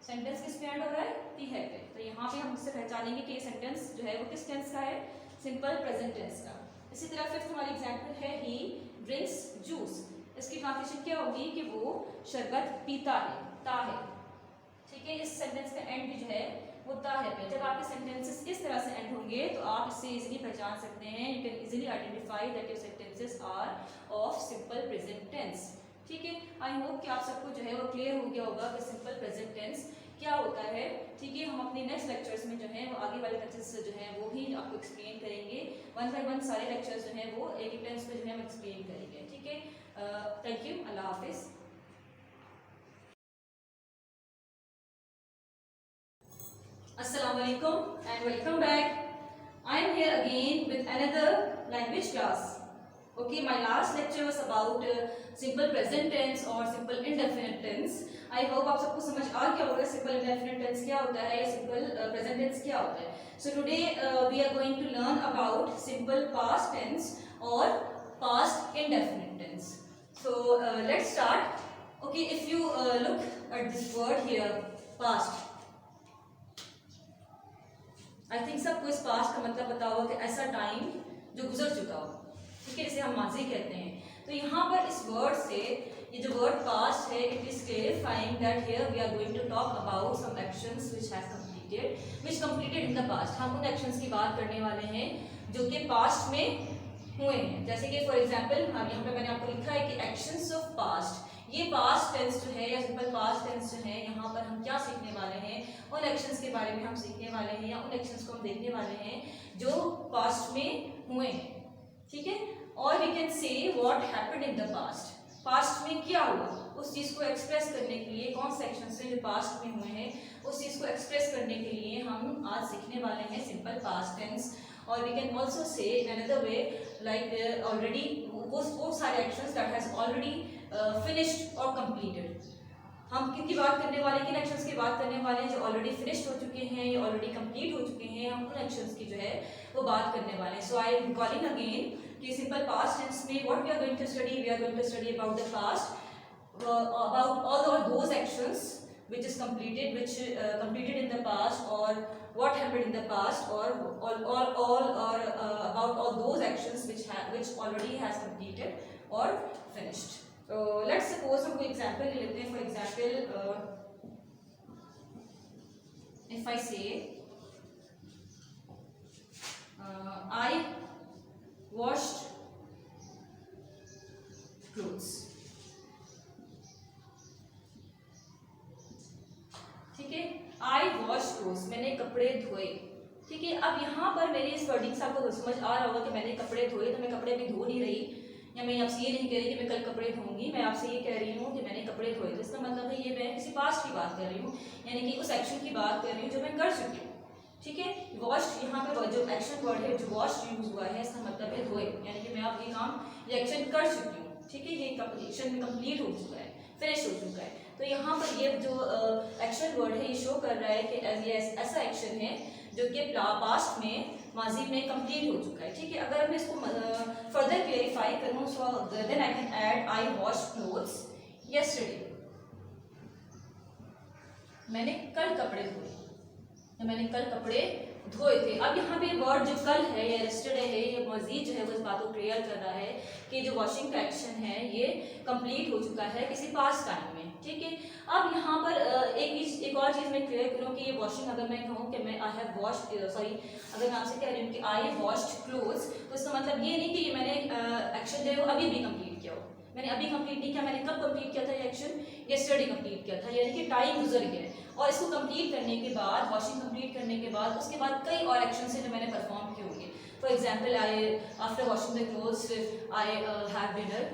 सेंटेंस किस पे एंड हो रहा है, ती है पे। तो यहाँ पे हम इससे पहचानेंगे कि ये सेंटेंस जो है वो किस टेंस का है, सिंपल प्रेजेंट टेंस का। इसी तरह फिफ्थ हमारी एग्जाम्पल है, ही ड्रिंक्स जूस, इसकी ट्रांसलेशन क्या होगी कि वो शरबत पीता है, ता है। ठीक है, इस सेंटेंस का एंड भी जो है वो ता है पे। जब आपके सेंटेंसेस इस तरह से एंड होंगे तो आप इससे इजीली पहचान सकते हैं, you can easily identify that your sentences are of simple present tense. ठीक है, आई होप कि आप सबको जो है वो क्लियर हो गया होगा कि सिंपल प्रेजेंट टेंस क्या होता है। ठीक है, हम अपने नेक्स्ट लेक्चर्स में जो है वो आगे वाले लेक्चर्स जो है वो भी आपको एक्सप्लेन करेंगे, वन बाय वन सारे लेक्चर्स जो है वो एक टेंस पे जो है हम एक्सप्लेन करेंगे। ठीक है, thank you, Allah Hafiz. Assalamualaikum and welcome back. I am here again with another language class. Okay, my last lecture was about simple present tense or simple indefinite tense. I hope आप सबको समझ आ गया होगा simple indefinite tense क्या होता है या simple present tense क्या होता है. So today we are going to learn about simple past tense or past indefinite tense. So let's start. Okay, if you look at this word here, past. I think सबको इस past का मतलब पता होगा कि ऐसा टाइम जो गुजर चुका हो। ठीक है, जिसे हम माजी कहते हैं। तो यहाँ पर इस वर्ड से, ये जो वर्ड पास्ट है, it is clarifying that here we are going to talk about some actions which have completed in the past. हम उन एक्शंस की बात करने वाले हैं जो कि पास्ट में हुए हैं। जैसे कि फॉर एग्जाम्पल हम यहाँ पे मैंने आपको लिखा है कि एक्शंस ऑफ पास्ट, ये पास्ट टेंस जो है या सिंपल पास्ट टेंस जो है, यहाँ पर हम क्या सीखने वाले हैं, उन एक्शंस के बारे में हम सीखने वाले हैं या उन एक्शंस को हम देखने वाले हैं जो पास्ट में हुए हैं। ठीक है, और we can say what happened in the past. Past में क्या हुआ, उस चीज़ को एक्सप्रेस करने के लिए कौन से एक्शन से जो पास्ट में हुए हैं उस चीज़ को एक्सप्रेस करने के लिए हम आज सीखने वाले हैं सिंपल पास्ट टेंस। और we can also say in another way like already वो सारे actions that has already finished और कंप्लीटेड। हम किन की बात करने वाले हैं, किन एक्शंस की बात करने वाले हैं जो ऑलरेडी फिनिश्ड हो चुके हैं या ऑलरेडी कंप्लीट हो चुके हैं, हम उन एक्शंस की जो है वो बात करने वाले हैं। So I am calling again कि सिंपल पास्ट टेंस में what we are going to study, we are going to study about the past, about all those actions which is completed, which completed in the past, or what happened in the past, or about all those actions which already has completed or finished. So let's suppose हम कोई example ले लेते हैं. For example, if I say I washed clothes, ठीक है, आई wash clothes, मैंने कपड़े धोए, ठीक है। अब यहाँ पर मेरी इस वर्डिंग से आपको समझ आ रहा होगा कि मैंने कपड़े धोए, तो मैं कपड़े अभी धो नहीं रही, या मैं आपसे ये नहीं कह रही कि मैं कल कपड़े धोऊंगी, मैं आपसे ये कह रही हूँ कि मैंने कपड़े धोए। तो इसका मतलब है ये मैं किसी पास्ट की बात कर रही हूँ, यानी कि उस एक्शन की बात कर रही हूँ जो मैं कर चुकी हूँ, ठीक है। वॉश्ड यहाँ पे जो एक्शन वर्ड है जो वॉश्ड यूज हुआ है इसका मतलब है धोए, यानी कि मैं आप ये काम ये एक्शन कर चुकी हूँ, ठीक है, ये एक्शन कंप्लीट हो चुका है, फिनिश हो चुका है। तो यहाँ पर ये जो एक्शन वर्ड है ये शो कर रहा है कि ये ऐसा एक्शन है जो कि पास्ट में माजी में कंप्लीट हो चुका है, ठीक है। अगर मैं इसको फर्दर क्लेरिफाई करूँ so then I can add I wash clothes yesterday, मैंने कल कपड़े धोए, तो मैंने कल कपड़े धोए थे। अब यहाँ पे वर्ड जो कल है या यस्टरडे है ये मजीद जो है वो इस बात को क्लियर कर रहा है कि जो वॉशिंग का एक्शन है ये कंप्लीट हो चुका है किसी पास्ट टाइम में, ठीक है। अब यहाँ पर एक और चीज़ मैं क्लियर करूँ कि ये वॉशिंग अगर मैं कहूँ कि मैं आई हैव वॉश्ड, सॉरी अगर मैं आपसे कह रही हूँ कि आई वॉश्ड क्लोथ्स, तो इसका मतलब ये नहीं कि ये मैंने एक्शन जो है वो अभी भी कंप्लीट किया हो, मैंने अभी कंप्लीट नहीं किया, मैंने कब कंप्लीट किया था ये एक्शन, यस्टरडे कंप्लीट किया था, यानी कि टाइम गुजर गया है। और इसको कंप्लीट करने के बाद, वॉशिंग कंप्लीट करने के बाद उसके बाद कई और एक्शन है जो मैंने परफॉर्म किए होंगे। For example I after washing the clothes I have dinner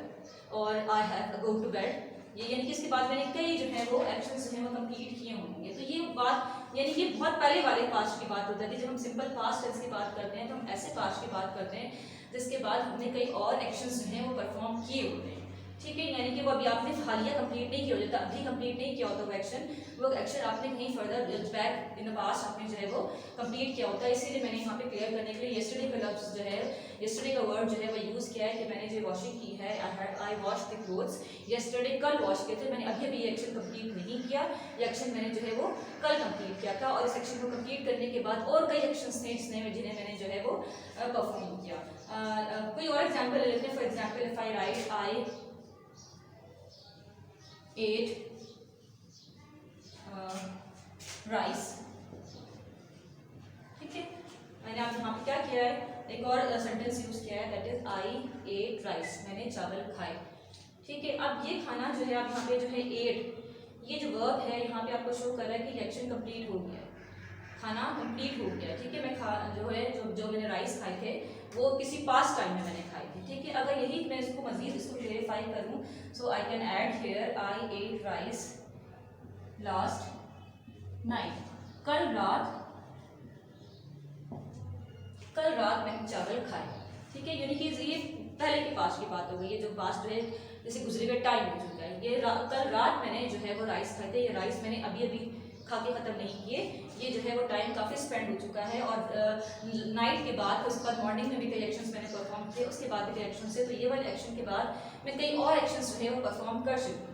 और I have go to bed, ये यानी कि इसके बाद मैंने कई जो है वो एक्शन जो है वो कंप्लीट किए होंगे। तो ये बात यानी कि बहुत पहले वाले पास्ट की बात होती है। जब हम सिंपल पास्ट टेंस की बात करते हैं तो हम ऐसे पास्ट की बात करते हैं जिसके बाद हमने कई और एक्शंस जो हैं वो परफॉर्म किए होते हैं, ठीक है। यानी कि वो अभी आपने हालिया कंप्लीट नहीं किया होता, अभी कंप्लीट नहीं किया होता वो एक्शन आपने कहीं further back in the past आपने जो है वो कंप्लीट किया होता है। इसीलिए मैंने यहाँ पे क्लियर करने के लिए यस्टरडे का लफ्ज़ जो है, यस्टरडे का वर्ड जो है वो यूज़ किया है कि मैंने जो वॉशिंग की है, आई वॉश द क्लोथ्स यस्टरडे, कल वॉश किए थे, मैंने अभी अभी एक्शन कंप्लीट नहीं किया, ये एक्शन मैंने जो है वो कल कंप्लीट किया था। और इस एक्शन को कंप्लीट करने के बाद और कई एक्शंस थे जिन्हें मैंने जो है वो परफॉर्म किया। कोई और एग्जाम्पल ले लेते हैं। For example if I write I ate rice, ठीक है, मैंने आप यहाँ पे क्या किया है, एक और सेंटेंस यूज किया है, that is I ate rice, मैंने चावल खाए, ठीक है। अब ये खाना जो है आप यहाँ पे जो है एट, ये जो वर्ब है यहाँ पे आपको शो कर रहा है कि एक्शन कंप्लीट हो गया, खाना कंप्लीट हो गया, ठीक है। मैं जो है जो मैंने राइस खाए थे वो किसी पास्ट टाइम में मैंने खाई थी, ठीक है। अगर यही मैं इसको मजीद इसको क्लेरिफाई करूँ so I can add here I ate rice last night, कल रात मैंने चावल खाए, ठीक है। यानी कि ये पहले के पास्ट की बात हो गई है, जो पास्ट जो है जैसे गुजरे हुए टाइम हो चुका है। ये कल रात मैंने जो है वो राइस खाए थे, ये राइस मैंने अभी अभी खा के ख़त्म नहीं किए, ये जो है वो टाइम काफ़ी स्पेंड हो चुका है। और नाइट के बाद उसके बाद मॉर्निंग में भी कई एक्शंस मैंने परफॉर्म किए, उसके बाद भी कई एक्शंस है, तो ये वाले एक्शन के बाद मैं कई और एक्शंस जो है वो परफॉर्म कर चुकी हूँ,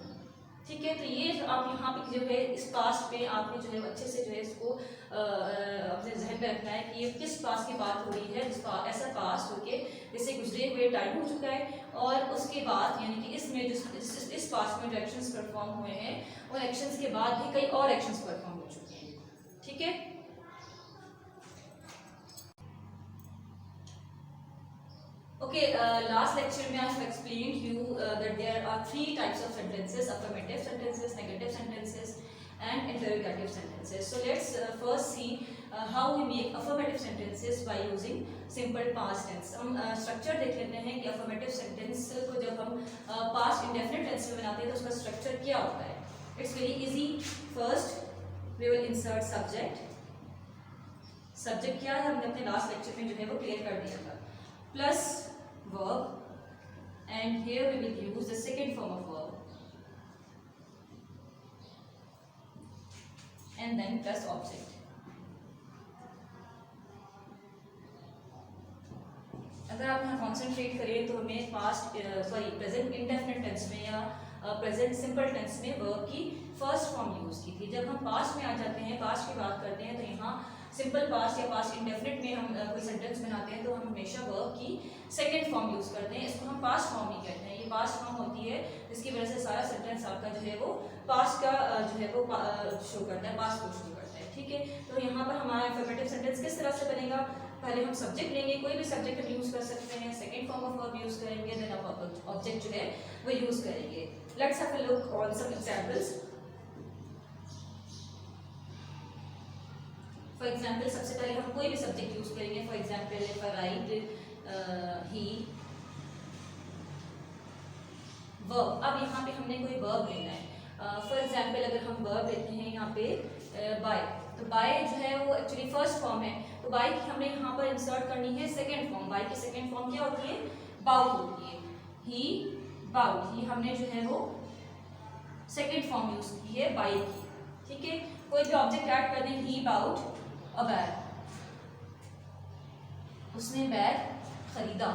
ठीक है। तो ये आप यहाँ पे जो है इस पास्ट पे आपने जो है अच्छे से जो है इसको अपने जहन में रखना है कि ये किस पास्ट की बात हो रही है, ऐसा पास्ट होके जैसे गुजरे हुए टाइम हो चुका है और उसके बाद यानी कि इसमें जो इस पास्ट में जो एक्शंस परफॉर्म हुए हैं उन एक्शंस के बाद भी कई और एक्शंस परफॉर्म हो चुके हैं, ठीक है। Okay, last lecture में I have explained you that there are three types of sentences: affirmative sentences, negative sentences, and interrogative sentences. So let's first see how we make affirmative sentences by using simple past tense. हम structure देख लेते हैं कि affirmative sentence को जब हम past indefinite tense में बनाते हैं तो उसका स्ट्रक्चर क्या होता है। It's very easy. First we will insert subject. Subject क्या है हमने अपने लास्ट लेक्चर में जो है वो क्लियर कर दिया था, plus verb and here we will use the second form of verb and then plus object. अगर आप यहाँ कॉन्सेंट्रेट करें तो हमें प्रेजेंट इंडेफिनिट टेंस में या प्रेजेंट सिंपल टेंस में वर्ब की फर्स्ट फॉर्म यूज की थी। जब हम पास्ट में आ जाते हैं, पास्ट की बात करते हैं, तो यहाँ सिंपल पास्ट या पास्ट इंडेफिनिट में हम कोई सेंटेंस बनाते हैं तो हम हमेशा वर्ब की सेकंड फॉर्म यूज करते हैं। इसको हम पास्ट फॉर्म ही कहते हैं। ये पास्ट फॉर्म होती है जिसकी वजह से सारा सेंटेंस आपका जो है वो पास्ट का जो है वो शो करता है, पास्ट को शो करता है। ठीक है, तो यहाँ पर हमारा अफर्मेटिव सेंटेंस किस तरह से बनेगा। पहले हम सब्जेक्ट लेंगे, कोई भी सब्जेक्ट हम यूज कर सकते हैं, second form of verb use करेंगे, देन ऑब्जेक्ट जो है वो यूज करेंगे। Let's have a look on some examples. For example सबसे पहले हम कोई भी सब्जेक्ट यूज करेंगे। For example if I write he verb. अब यहाँ पे हमने कोई वर्ब लेना है। फॉर एग्जांपल अगर हम वर्ब लेते हैं यहाँ पे बाय, तो बाय जो है वो एक्चुअली फर्स्ट फॉर्म है, तो बाय की हमने यहाँ पर इंसर्ट करनी है सेकंड फॉर्म। बाय की सेकंड फॉर्म क्या होती है, बाउड होती है। ही बाउड, ये हमने जो है वो सेकंड फॉर्म यूज की है बाय की। ठीक है, कोई भी ऑब्जेक्ट ऐड कर दें, ही बाउड अ बैग, उसने बैग खरीदा।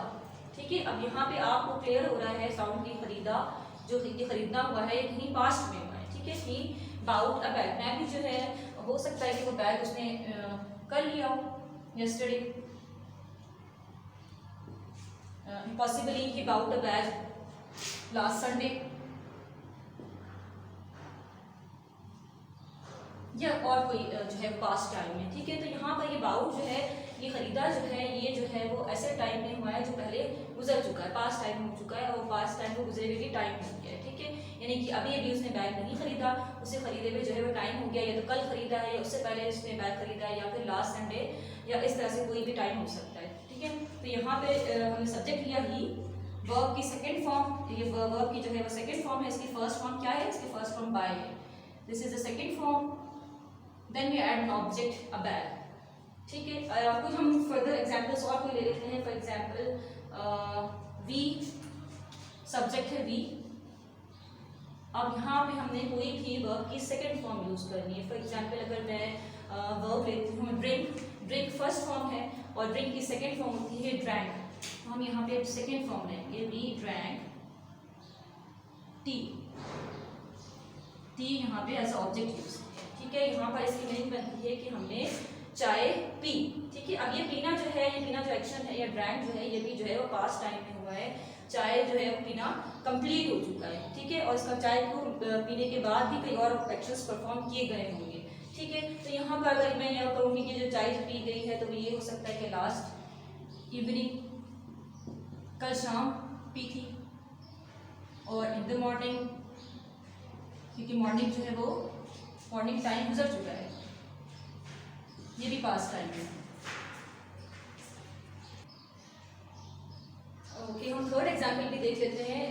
ठीक है, अब यहाँ पे आपको क्लियर हो रहा है साउंड की खरीदा, जो ये खरीदना हुआ है ये कहीं पास्ट में हुआ है। ठीक है, ही बाउड अ बैग, मैं भी जो है हो सकता है कि वो बैग उसने कर लिया हो यस्टरडे, पॉसिबली ही बाउड अ बैग लास्ट संडे, या और कोई जो है पास्ट टाइम में। ठीक है, तो यहाँ पर ये बाउड जो है, ये खरीदा जो है, ये जो है वो ऐसे टाइम में हुआ है जो पहले गुजर चुका है, पास्ट टाइम हो चुका है, और पास्ट टाइम को गुजरे हुए भी टाइम हो गया है। ठीक है, यानी कि अभी उसने बैग नहीं खरीदा, उसे खरीदे हुए जो है वो टाइम हो गया, या तो कल खरीदा है, या उससे पहले उसने बैग खरीदा है, या फिर लास्ट संडे, या इस तरह से कोई भी टाइम हो सकता है। ठीक है, तो यहाँ पे हमने सब्जेक्ट लिया ही, वर्ब की सेकेंड फॉर्म, ये वर्ब की जो है वो सेकेंड फॉर्म है, इसकी फर्स्ट फॉर्म क्या है, इसकी फर्स्ट फॉर्म बाय है, this is the second form. Then we add an object a bag. ठीक है, कुछ हम फर्दर एग्जांपल्स और कोई ले लेते हैं। फॉर एग्जांपल वी, सब्जेक्ट है वी। अब यहाँ पे हमने कोई भी वर्ब की सेकंड फॉर्म यूज करनी है। फॉर एग्जांपल अगर मैं वर्ब लेती हूँ ड्रिंक, ड्रिंक फर्स्ट फॉर्म है और ड्रिंक की सेकंड फॉर्म होती है ड्रैंक, तो हम यहाँ पे सेकंड फॉर्म लेंगे, वी ड्रैंक टी, टी यहाँ पे एज ऑब्जेक्ट यूज। ठीक है, यहाँ पर इसकी मीनिंग बनती है कि हमने चाय पी। ठीक है, अब ये पीना जो है, ये पीना जो एक्शन है, या ड्रैंक जो है, ये भी जो है वो पास्ट टाइम में हुआ है, चाय जो है वो पीना कंप्लीट हो चुका है। ठीक है, और इसका चाय को पीने के बाद भी कई और एक्शंस परफॉर्म किए गए होंगे। ठीक है, तो यहाँ पर अगर मैं यह कहूँगी कि जो चाय जो पी गई है, तो ये हो सकता है कि लास्ट इवनिंग, कल शाम पी थी, और इन द मॉर्निंग, क्योंकि मॉर्निंग जो है वो मॉर्निंग टाइम गुजर चुका है, ये भी पास्ट टाइम है। ओके, हम थर्ड एग्जांपल भी देख लेते हैं,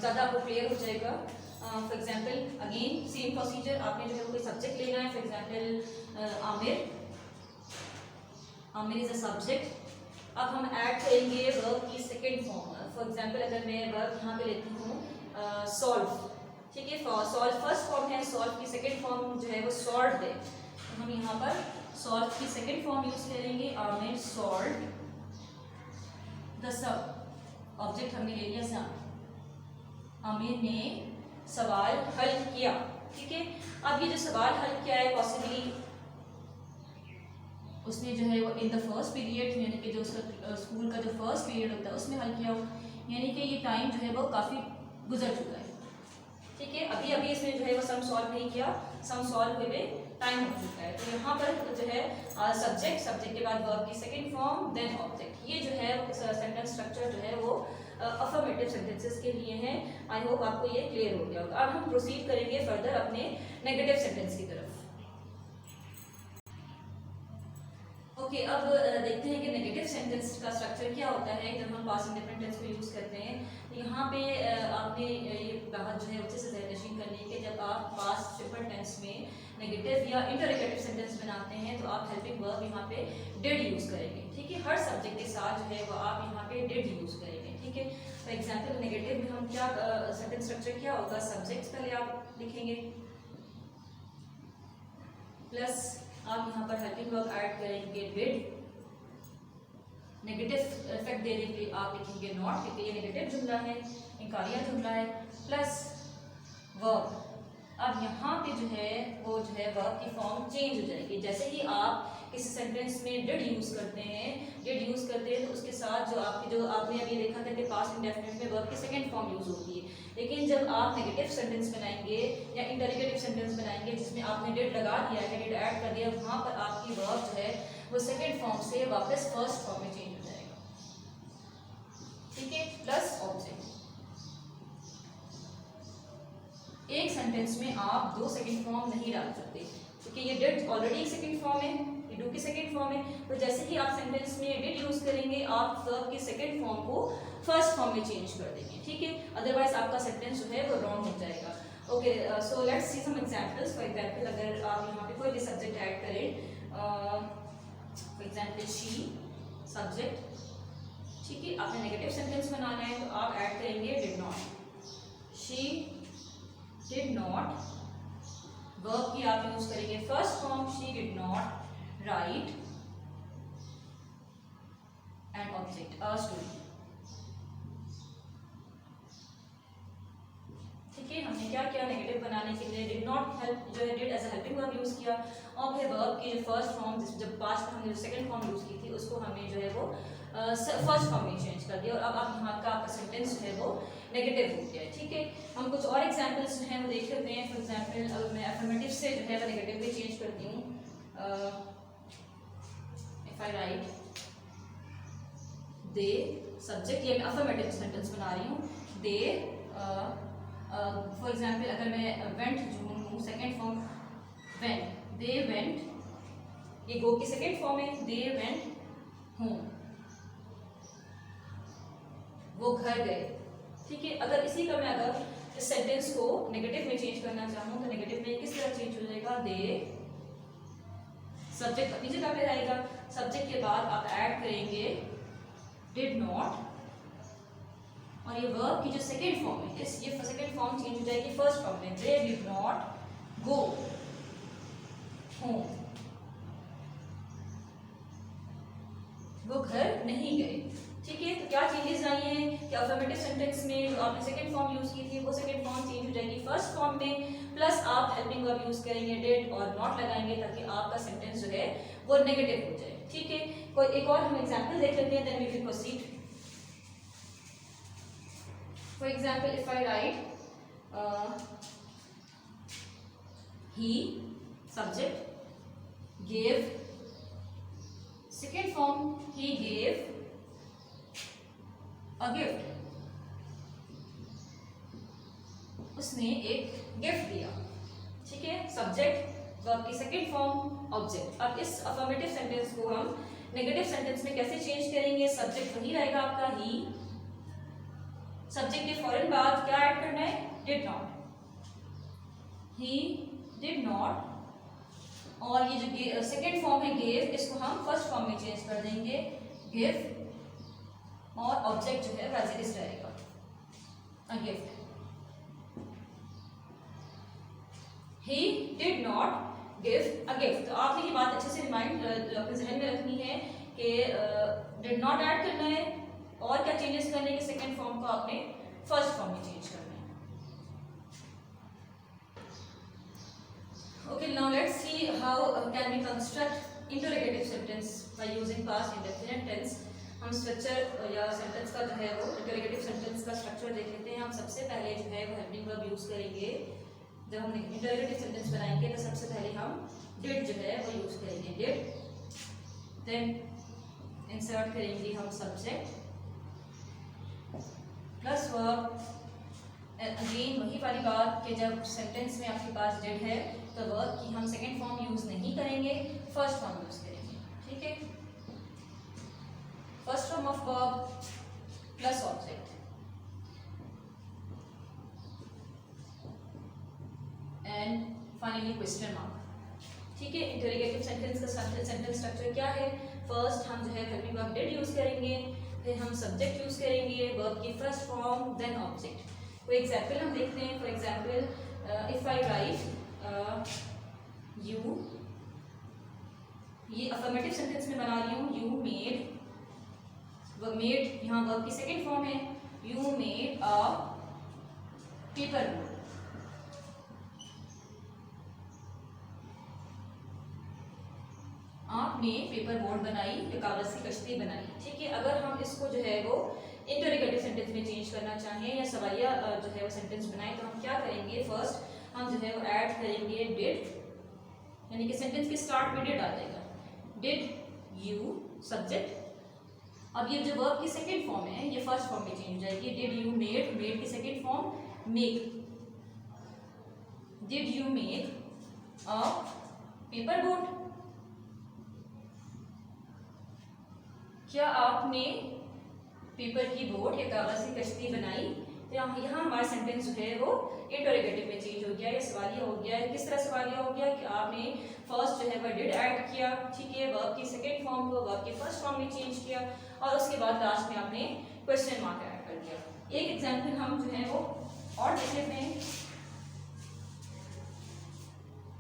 ज़्यादा आपको क्लियर हो जाएगा। For example again same procedure, आपने जो है कोई सब्जेक्ट लेना है। For example Aamir, Aamir is a subject. अब हम ऐड करेंगे वर्ब की सेकेंड फॉर्म। फॉर एग्जांपल अगर मैं वर्ब यहाँ पे लेती हूँ सॉल्व। ठीक है, सॉल्व फर्स्ट फॉर्म है, सॉल्व की सेकेंड फॉर्म जो है वो सॉल्व है, तो हम यहाँ पर सॉल्व की सेकेंड फॉर्म यूज करेंगे, Aamir solve the sub, object हमने ले लिया सा, आमिर ने सवाल हल किया। ठीक है, अब ये जो सवाल हल किया है, पॉसिबली उसने जो है वो इन द फर्स्ट पीरियड, यानी कि जो उसका स्कूल का जो फर्स्ट पीरियड होता है उसमें हल किया हो, यानी कि ये टाइम जो है वो काफ़ी गुजर चुका है। ठीक है, अभी इसमें जो है वो सम सॉल्व नहीं किया, सम सॉल्व हुए टाइम हो चुका है। तो यहाँ पर जो है सब्जेक्ट के बाद वर्ब की सेकंड फॉर्म, देन ऑब्जेक्ट, ये जो है सेंटेंस स्ट्रक्चर जो है वो अफर्मेटिव सेंटेंसेस के लिए है। आई होप आपको ये क्लियर हो गया होगा। अब हम प्रोसीड करेंगे फर्दर अपने नेगेटिव सेंटेंस की तरफ। ओके, अब देखते हैं कि नेगेटिव सेंटेंस का स्ट्रक्चर क्या होता है जब हम पास्ट इंडेफिनिट टेंस को यूज़ करते हैं। तो यहाँ पे आपने ये बात जो है अच्छे से ध्यान करनी है कि जब आप पास्ट सिंपल टेंस में नेगेटिव या इंटरोगेटिव सेंटेंस बनाते हैं तो आप हेल्पिंग वर्ब यहाँ पे डिड यूज़ करेंगे। ठीक है, हर सब्जेक्ट के साथ जो है वो आप यहाँ पे डिड यूज़ करेंगे। ठीक है, फॉर एग्जाम्पल नेगेटिव में हम क्या सेंटेंस स्ट्रक्चर क्या होगा, सब्जेक्ट पहले आप लिखेंगे प्लस आप यहाँ पर हेल्पिंग वर्ब ऐड करेंगे डिड। नेगेटिव इफेक्ट देने के लिए आप लिखेंगे नॉट, क्योंकि ये नेगेटिव जुमला है, इनकारिया जुमला है, प्लस वर्ब। अब यहाँ पे जो है वो जो है वर्ब की फॉर्म चेंज हो जाएगी। जैसे ही आप किसी सेंटेंस में डिड यूज़ करते हैं तो उसके साथ जो आपने अभी देखा था कि पास्ट इंडेफिनिट में वर्ब की सेकंड फॉर्म यूज़ होती है। लेकिन जब आप नेगेटिव सेंटेंस बनाएंगे या इंटरोगेटिव सेंटेंस बनाएंगे जिसमें आपने डिड लगा दिया है, डिड ऐड कर दिया, वहाँ पर आपकी वर्ब जो है वो सेकंड फॉर्म से वापस फर्स्ट फॉर्म में चेंज हो जाएगा। ठीक है, प्लस ऑब्जेक्ट। एक सेंटेंस में आप दो सेकंड फॉर्म नहीं डाल सकते, क्योंकि ये डिड ऑलरेडी सेकंड फॉर्म है, ये डू की सेकंड फॉर्म है। तो जैसे ही आप सेंटेंस में डिड यूज करेंगे आप वर्ब की सेकंड फॉर्म को फर्स्ट फॉर्म में चेंज कर देंगे। ठीक है, अदरवाइज आपका सेंटेंस जो है वो रॉन्ग हो जाएगा। Okay, so let's see some examples. For example अगर आप यहाँ पे कोई भी सब्जेक्ट ऐड करें, फॉर एग्जांपल शी सब्जेक्ट। ठीक है, आपने नेगेटिव सेंटेंस बनाना है तो आप ऐड करेंगे did not. She did not, verb की आप यूज करेंगे first form, she did not right, and object a story. ठीक है, हमने क्या किया, नेगेटिव बनाने के लिए डिड नॉट हेल्प जो है did as a helping verb use किया, और फिर वर्ब की जो फर्स्ट फॉर्म जब पास्ट में हमने जो सेकंड फॉर्म यूज की थी उसको हमने जो है वो फर्स्ट फॉर्म में चेंज कर दिया, और अब आप यहाँ का आपका सेंटेंस जो है वो नेगेटिव हो गया है। ठीक है, हम कुछ और एग्जांपल्स जो हैं वो देख लेते हैं। फॉर एग्जांपल अगर मैं अफर्मेटिव से जो है वो नेगेटिव में चेंज करती हूँ, if I right they subject, ये मैं अफर्मेटिव सेंटेंस बना रही हूँ, दे। फॉर एग्जांपल अगर मैं वेंट जो हूँ second form went, they went, ये गो की सेकेंड फॉर्म है, दे वेंट होम, वो घर गए। ठीक है, अगर इसी का मैं अगर इस सेंटेंस को नेगेटिव में चेंज करना चाहूँ तो नेगेटिव में किस तरह चेंज हो जाएगा, दे सब्जेक्ट अपनी जगह पे रहेगा, सब्जेक्ट के बाद आप ऐड करेंगे डिड नॉट, और ये वर्ब की जो सेकंड फॉर्म है ये सेकंड फॉर्म चेंज हो जाएगी फर्स्ट फॉर्म में, they did not go home, वो घर नहीं गए। ठीक है, तो क्या चेंजेस आई हैं कि अफर्मेटिव सेंटेंस में जो आपने सेकंड फॉर्म यूज की थी वो सेकंड फॉर्म चेंज हो जाएगी फर्स्ट फॉर्म में, प्लस आप हेल्पिंग वर्ब यूज करेंगे डिड और नॉट लगाएंगे ताकि आपका सेंटेंस जो है वो नेगेटिव हो जाए। ठीक है, कोई एक और हम एग्जांपल देख लेते हैं, then we will proceed. For example if I write he subject gave, second form he gave a gift, उसने एक गिफ्ट दिया। ठीक है, सब्जेक्ट वर्ब की सेकंड फॉर्म ऑब्जेक्ट। अब इस अफर्मेटिव सेंटेंस को हम नेगेटिव सेंटेंस में कैसे चेंज करेंगे, सब्जेक्ट वही रहेगा आपका ही, सब्जेक्ट के फौरन बाद क्या ऐड करना है, did not, he did not, और ये जो सेकंड फॉर्म है गेव, इसको हम फर्स्ट फॉर्म में चेंज कर देंगे गिव, और ऑब्जेक्ट जो है वैसे इस रहेगा a gift. He did not give a gift. तो आपने ये बात अच्छे से रिमाइंड अपने जहन में रखनी है कि डिड नॉट ऐड करना है और क्या चेंजेस करने के सेकंड फॉर्म को आपने फर्स्ट फॉर्म में चेंज करना है। Okay, now let's see how can we construct interrogative sentence by using past indefinite tense. हम स्ट्रक्चर या सेंटेंस का जो है वो इंटरोगेटिव सेंटेंस का स्ट्रक्चर देख लेते हैं। हम सबसे पहले जो है वो हेल्पिंग वर्ब यूज करेंगे। जब हम इंटरोगेटिव सेंटेंस बनाएंगे तो सबसे पहले हम डिड जो है वो यूज करेंगे, डिड, देन इंसर्ट करेंगे हम सब्जेक्ट प्लस वर्ब। अगेन वही वाली बात कि जब सेंटेंस में आपके पास डिड है तो वर्ब की हम सेकेंड फॉर्म यूज नहीं करेंगे, फर्स्ट फॉर्म यूज करेंगे। ठीक है, verb plus object and finally question mark. ठीक है, इंटरोगेटिव सेंटेंस का सेंटेंस स्ट्रक्चर क्या है? फर्स्ट हम जो है हेल्पिंग वर्ब डिड यूज करेंगे, फिर हम सब्जेक्ट यूज करेंगे, वर्ब की फर्स्ट फॉर्म, देन ऑब्जेक्ट। कोई एग्जांपल हम देखते हैं। For example if I right you, ये अफर्मेटिव सेंटेंस में बना रही हूँ। यू मेड, मेड यहाँ वर्ब की सेकेंड फॉर्म है। You made a paper boat, आपने पेपर बोट बनाई या कागज की कश्ती बनाई। ठीक है, अगर हम इसको जो है वो इंटरोगेटिव सेंटेंस में चेंज करना चाहें या सवालिया जो है वो सेंटेंस बनाए, तो हम क्या करेंगे? फर्स्ट हम जो है वो ऐड करेंगे डिड, यानी कि सेंटेंस के स्टार्ट में डिड आ जाएगा। Did you subject. अब ये जो वर्ब की सेकंड फॉर्म है ये फर्स्ट फॉर्म में चेंज हो जाएगी। डिड यू मेड, मेड की second form make. Did you make a paper boat, क्या आपने पेपर की बोट या कागज की कश्ती बनाई? तो यहाँ हमारा सेंटेंस जो है वो इंटरोगेटिव में चेंज हो गया या सवालिया हो गया है। किस तरह सवालिया हो गया कि आपने फर्स्ट जो है वह डिड ऐड किया, ठीक है, वर्ब की सेकंड फॉर्म को वर्ब की फर्स्ट फॉर्म में चेंज किया और उसके बाद लास्ट में आपने क्वेश्चन मार्क ऐड कर दिया। एक एग्जांपल हम जो है वो और देख लेते हैं।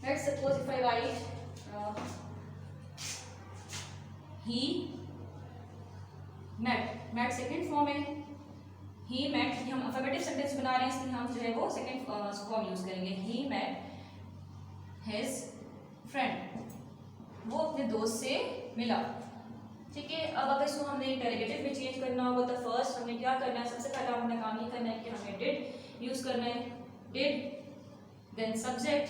Let's suppose if I write he met, met second form है। ही मेट, हम अफर्मेटिव सेंटेंस बना रहे हैं इसलिए हम जो है वो सेकंड फॉर्म यूज करेंगे। ही मेट हिज फ्रेंड, वो अपने दोस्त से मिला। ठीक है, अब अगर इसको हमने इंटरोगेटिव में चेंज करना होगा तो फर्स्ट हमने क्या करना है? सबसे पहला हमने काम ये करना है कि हमें डिड यूज करना है। डिड देन सब्जेक्ट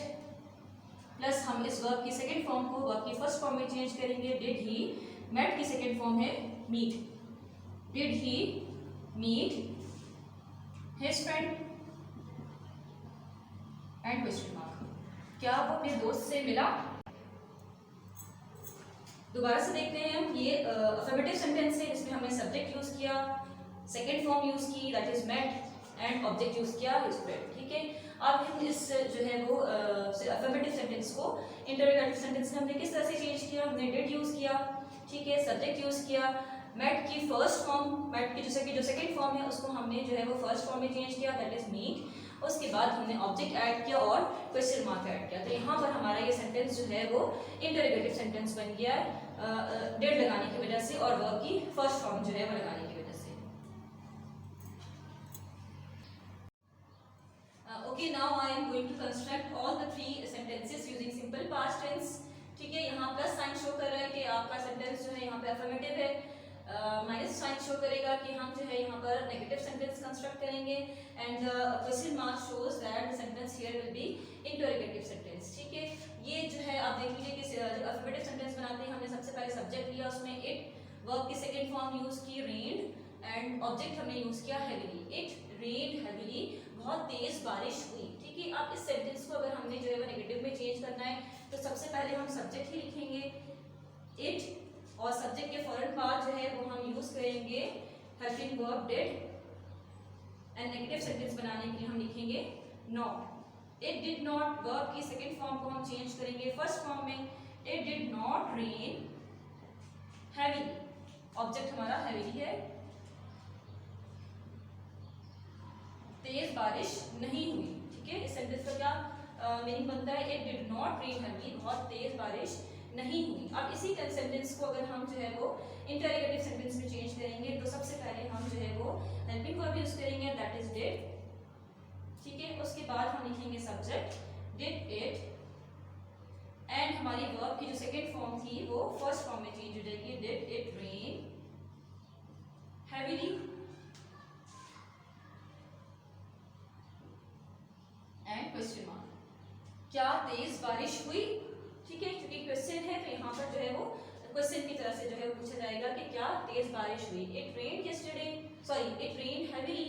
प्लस हम इस वर्ब की सेकंड फॉर्म को वर्ब की फर्स्ट फॉर्म में चेंज करेंगे। डिड ही मेट की सेकंड फॉर्म है meet. Did he meet his friend? And question mark, क्या वो अपने दोस्त से मिला? दोबारा से देखते हैं हम। ये अफर्मेटिव सेंटेंस है, इसमें हमने सब्जेक्ट यूज किया, सेकेंड फॉर्म यूज की that is met and object use किया हिज फ्रेंड। ठीक है, अब हम इस जो है वो अफर्मेटिव सेंटेंस को इंटरोगेटिव सेंटेंस में हमने किस तरह से चेंज किया? हमने डिड यूज किया, ठीक है, सब्जेक्ट यूज किया, मेट की फर्स्ट फॉर्म, मेट की जो सेकंड फॉर्म है उसको हमने जो है वो फर्स्ट फॉर्म में चेंज किया दैट इज मीट। उसके बाद हमने ऑब्जेक्ट ऐड किया और क्वेश्चन मार्क ऐड किया। तो यहाँ पर हमारा ये सेंटेंस जो है वो इंटरोगेटिव सेंटेंस बन गया है डिड लगाने की वजह से और वर्ब की फर्स्ट फॉर्म जो है वो लगाने की वजह से। Okay, now I am going to construct all the three sentences using simple past tense. ठीक है, यहाँ प्लस साइन शो कर रहा है कि आपका सेंटेंस जो है यहाँ पे अफर्मेटिव है, माइनस साइन शो करेगा कि हम जो है यहाँ पर नेगेटिव सेंटेंस कंस्ट्रक्ट करेंगे and question mark shows that the sentence here will be interrogative sentence. ठीक है, ये जो है आप देख लीजिए कि जब अफर्मेटिव सेंटेंस बनाते हैं हमने सबसे पहले सब्जेक्ट लिया, उसमें इट, वर्ब की सेकंड फॉर्म यूज की रेन्ड एंड ऑब्जेक्ट हमने यूज किया हेवीली। इट रेन्ड हेवीली, बहुत तेज बारिश हुई। ठीक है, अब इस सेंटेंस को अगर हमने जो है वो नेगेटिव में चेंज करना है तो सबसे पहले हम सब्जेक्ट ही लिखेंगे इट और सब्जेक्ट के फौरन बाद जो है वो हम यूज करेंगे helping verb did and negative sentence बनाने के लिए हम लिखेंगे not. It did not, verb की सेकंड फॉर्म को हम चेंज करेंगे फर्स्ट फॉर्म में। It did not rain heavily, object हमारा हैवीली है, तेज बारिश नहीं हुई। ठीक है, इस सेंटेंस का क्या मीनिंग बनता है? It did not rain heavily, बहुत तेज बारिश नहीं हुई। अब इसी सेंटेंस को अगर हम जो है वो इंटरोगेटिव सेंटेंस में चेंज करेंगे तो सबसे पहले हम जो है वो हेल्पिंग वर्ब यूज करेंगे दैट इज डिड। ठीक है, उसके बाद हम लिखेंगे सब्जेक्ट डिड इट एंड हमारी वर्ब की जो सेकंड फॉर्म थी वो फर्स्ट फॉर्म में चेंज हो जाएगी। Did it rain heavily and question mark, क्या तेज बारिश हुई? ठीक है, क्योंकि क्वेश्चन है तो यहाँ पर जो है वो क्वेश्चन की तरह से जो है वो पूछा जाएगा कि क्या तेज बारिश हुई। It rained yesterday, sorry it rained heavily,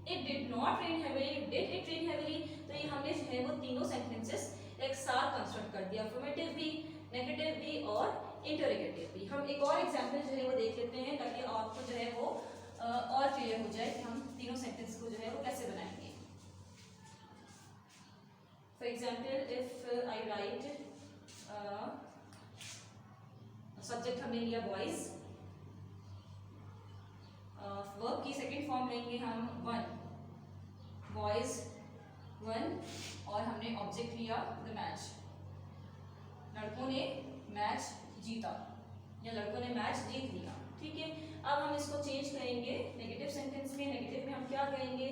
it did not rain heavily, did it rain heavily. तो ये हमने जो है वो तीनों सेंटेंसेस एक साथ कंस्ट्रक्ट कर दिया, अफर्मेटिव भी, नेगेटिव भी और इंटरोगेटिव भी। हम एक और एग्जांपल जो है वो देख लेते हैं ताकि आपको जो है वो और क्लियर हो जाए कि हम तीनों सेंटेंस को जो है वो कैसे बनाएंगे। For example if I right subject हमने लिया बॉयज, वर्ब की सेकेंड फॉर्म लेंगे हम वन, बॉयज वन, और हमने ऑब्जेक्ट लिया द मैच, लड़कों ने मैच जीता या लड़कों ने मैच जीत लिया। ठीक है, अब हम इसको चेंज करेंगे नेगेटिव सेंटेंस में। नेगेटिव में हम क्या करेंगे,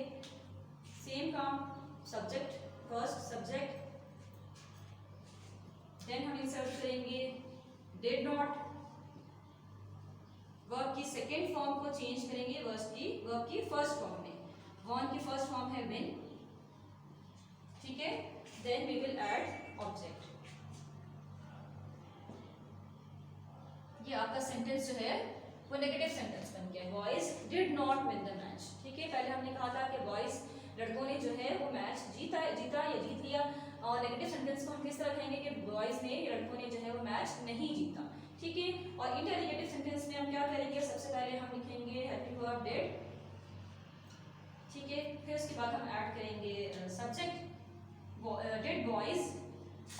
सेम काम, सब्जेक्ट फर्स्ट सब्जेक्ट, देन हम इंसर्ट करेंगे डिड नॉट, वर्ब की सेकेंड फॉर्म को चेंज करेंगे वर्ब की फर्स्ट फॉर्म में। वन की फर्स्ट फॉर्म है विन, ठीक है, then we will add object. ये आपका सेंटेंस जो है वो नेगेटिव सेंटेंस बन गया, boys did not win the match. ठीक है, पहले हमने कहा था कि बॉयज लड़कों ने जो है वो मैच जीता या जीत लिया, और नेगेटिव सेंटेंस को हम किस तरह कहेंगे कि बॉयज ने लड़कों ने जो है वो मैच नहीं जीता। ठीक है, और इंटररोगेटिव सेंटेंस में हम क्या करेंगे, सबसे पहले हम लिखेंगे हेल्पिंग वर्ब डिड, ठीक है, फिर उसके बाद हम ऐड करेंगे सब्जेक्ट डिड बॉयज,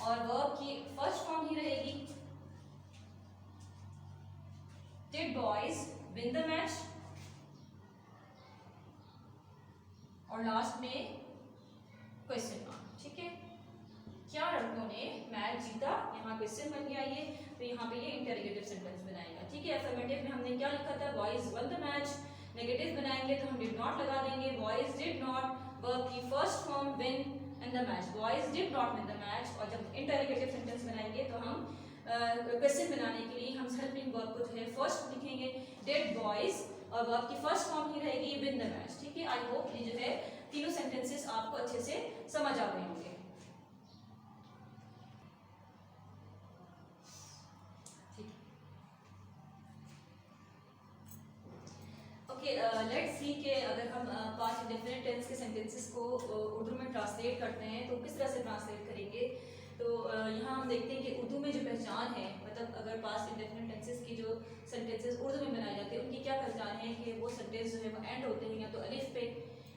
और वर्ब की फर्स्ट फॉर्म ही रहेगी did boys win the match, और लास्ट में क्वेश्चन मार्क। ठीक है, क्या लड़कों ने मैच जीता, यहाँ क्वेश्चन बन गया ये, तो यहाँ पे ये इंटरोगेटिव सेंटेंस बनाएगा। ठीक है, अफर्मेटिव में हमने क्या लिखा था, boys one the match, negative बनाएंगे तो हम डिड नॉट लगा देंगे, बॉयज डिड नॉट, वर्ब की first form win and the match, boys did not win the match, और जब इंटरोगेटिव सेंटेंस बनाएंगे तो हम क्वेश्चन बनाने के लिए हम हेल्पिंग वर्ब को जो है फर्स्ट लिखेंगे डिड बॉयज, और वर्ब की फर्स्ट फॉर्म ही रहेगी विन द मैच। ठीक है, आई होप ये जो है तीनों सेंटेंसेस आपको अच्छे से समझ आ गए होंगे। ओके, लेट्स सी कि अगर हम पास्ट इंडेफिनिट टेंस के सेंटेंसेस को उर्दू में ट्रांसलेट करते हैं तो किस तरह से ट्रांसलेट करेंगे। तो यहाँ हम देखते हैं कि उर्दू में जो पहचान है, मतलब अगर पास्ट इंडेफिनिट टेंसेस की जो सेंटेंसेस उर्दू में बनाए जाते हैं उनकी क्या पहचान है कि वो सेंटेंस जो है वो एंड होते हैं या तो अलिफ पे,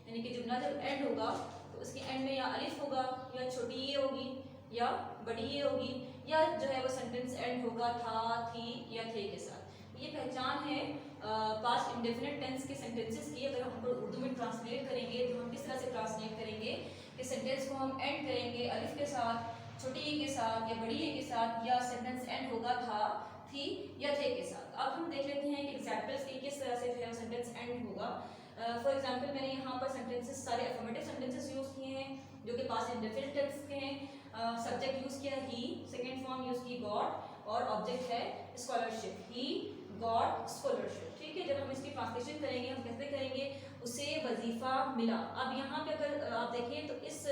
यानी कि जुमला जब एंड होगा तो उसके एंड में या अलिफ होगा या छोटी ये होगी या बड़ी ये होगी, या जो है वो सेंटेंस एंड होगा था, थी या थे के साथ। ये पहचान है पास्ट इंडेफिनिट टेंस के सेंटेंसेस की। अगर हम उनको उर्दू में ट्रांसलेट करेंगे तो हम किस तरह से ट्रांसलेट करेंगे कि सेंटेंस को हम एंड करेंगे अलिफ के साथ, छोटी ए के साथ या बड़ी ए के साथ, या सेंटेंस एंड होगा था, थी या थे के साथ। अब हम देख लेते हैं कि एग्जाम्पल्स की किस तरह से जो है सेंटेंस एंड होगा। फॉर एग्जाम्पल मैंने यहाँ पर सेंटेंसेस सारे अफर्मेटिव सेंटेंसेस यूज किए हैं जो कि पास्ट इंडेफिनिट टेंस के हैं। सब्जेक्ट यूज किया ही, सेकेंड फॉर्म यूज की गॉट, और ऑब्जेक्ट है स्कॉलरशिप, ही गॉट स्कॉलरशिप। ठीक है, जब हम इसकी ट्रांसलेशन करेंगे हम कैसे करेंगे, उसे वजीफा मिला। अब यहाँ पे अगर आप देखें तो इस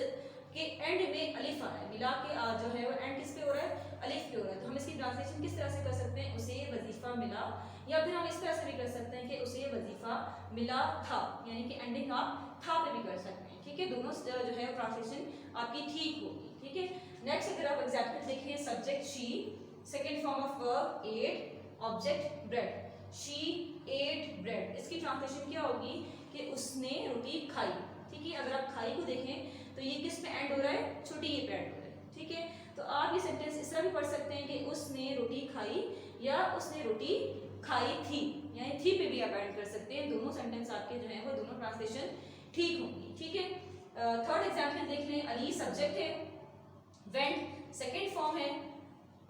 के एंड में अलिफ आ रहा है, मिला के जो है वो एंड किस पे हो रहा है, अलिफ पे हो रहा है। तो हम इसकी ट्रांसलेशन किस तरह से कर सकते हैं, उसे वजीफा मिला, या फिर हम इस तरह से भी कर सकते हैं कि उसे वजीफा मिला था, यानी कि एंडिंग आप था पे भी कर सकते हैं। ठीक है, दोनों जो है ट्रांसलेशन आपकी ठीक होगी। ठीक है, नेक्स्ट अगर आप एग्जाम्पल देखिए, subject she, second form of verb ate, object bread, she ate bread. इसकी ट्रांसलेशन क्या होगी कि उसने रोटी खाई। ठीक है, अगर आप खाई को देखें तो ये किस पे एंड हो रहा है, छोटी ये पे एंड हो रहा है। ठीक है, तो आप ये सेंटेंस इस तरह भी पढ़ सकते हैं कि उसने रोटी खाई या उसने रोटी खाई थी, यानी थी पे भी आप एंड कर सकते हैं। दोनों सेंटेंस आपके जो है वो दोनों ट्रांसलेशन ठीक होंगी। ठीक है, थर्ड एग्जाम्पल देख लें, अली सब्जेक्ट है, वेंट सेकेंड फॉर्म है,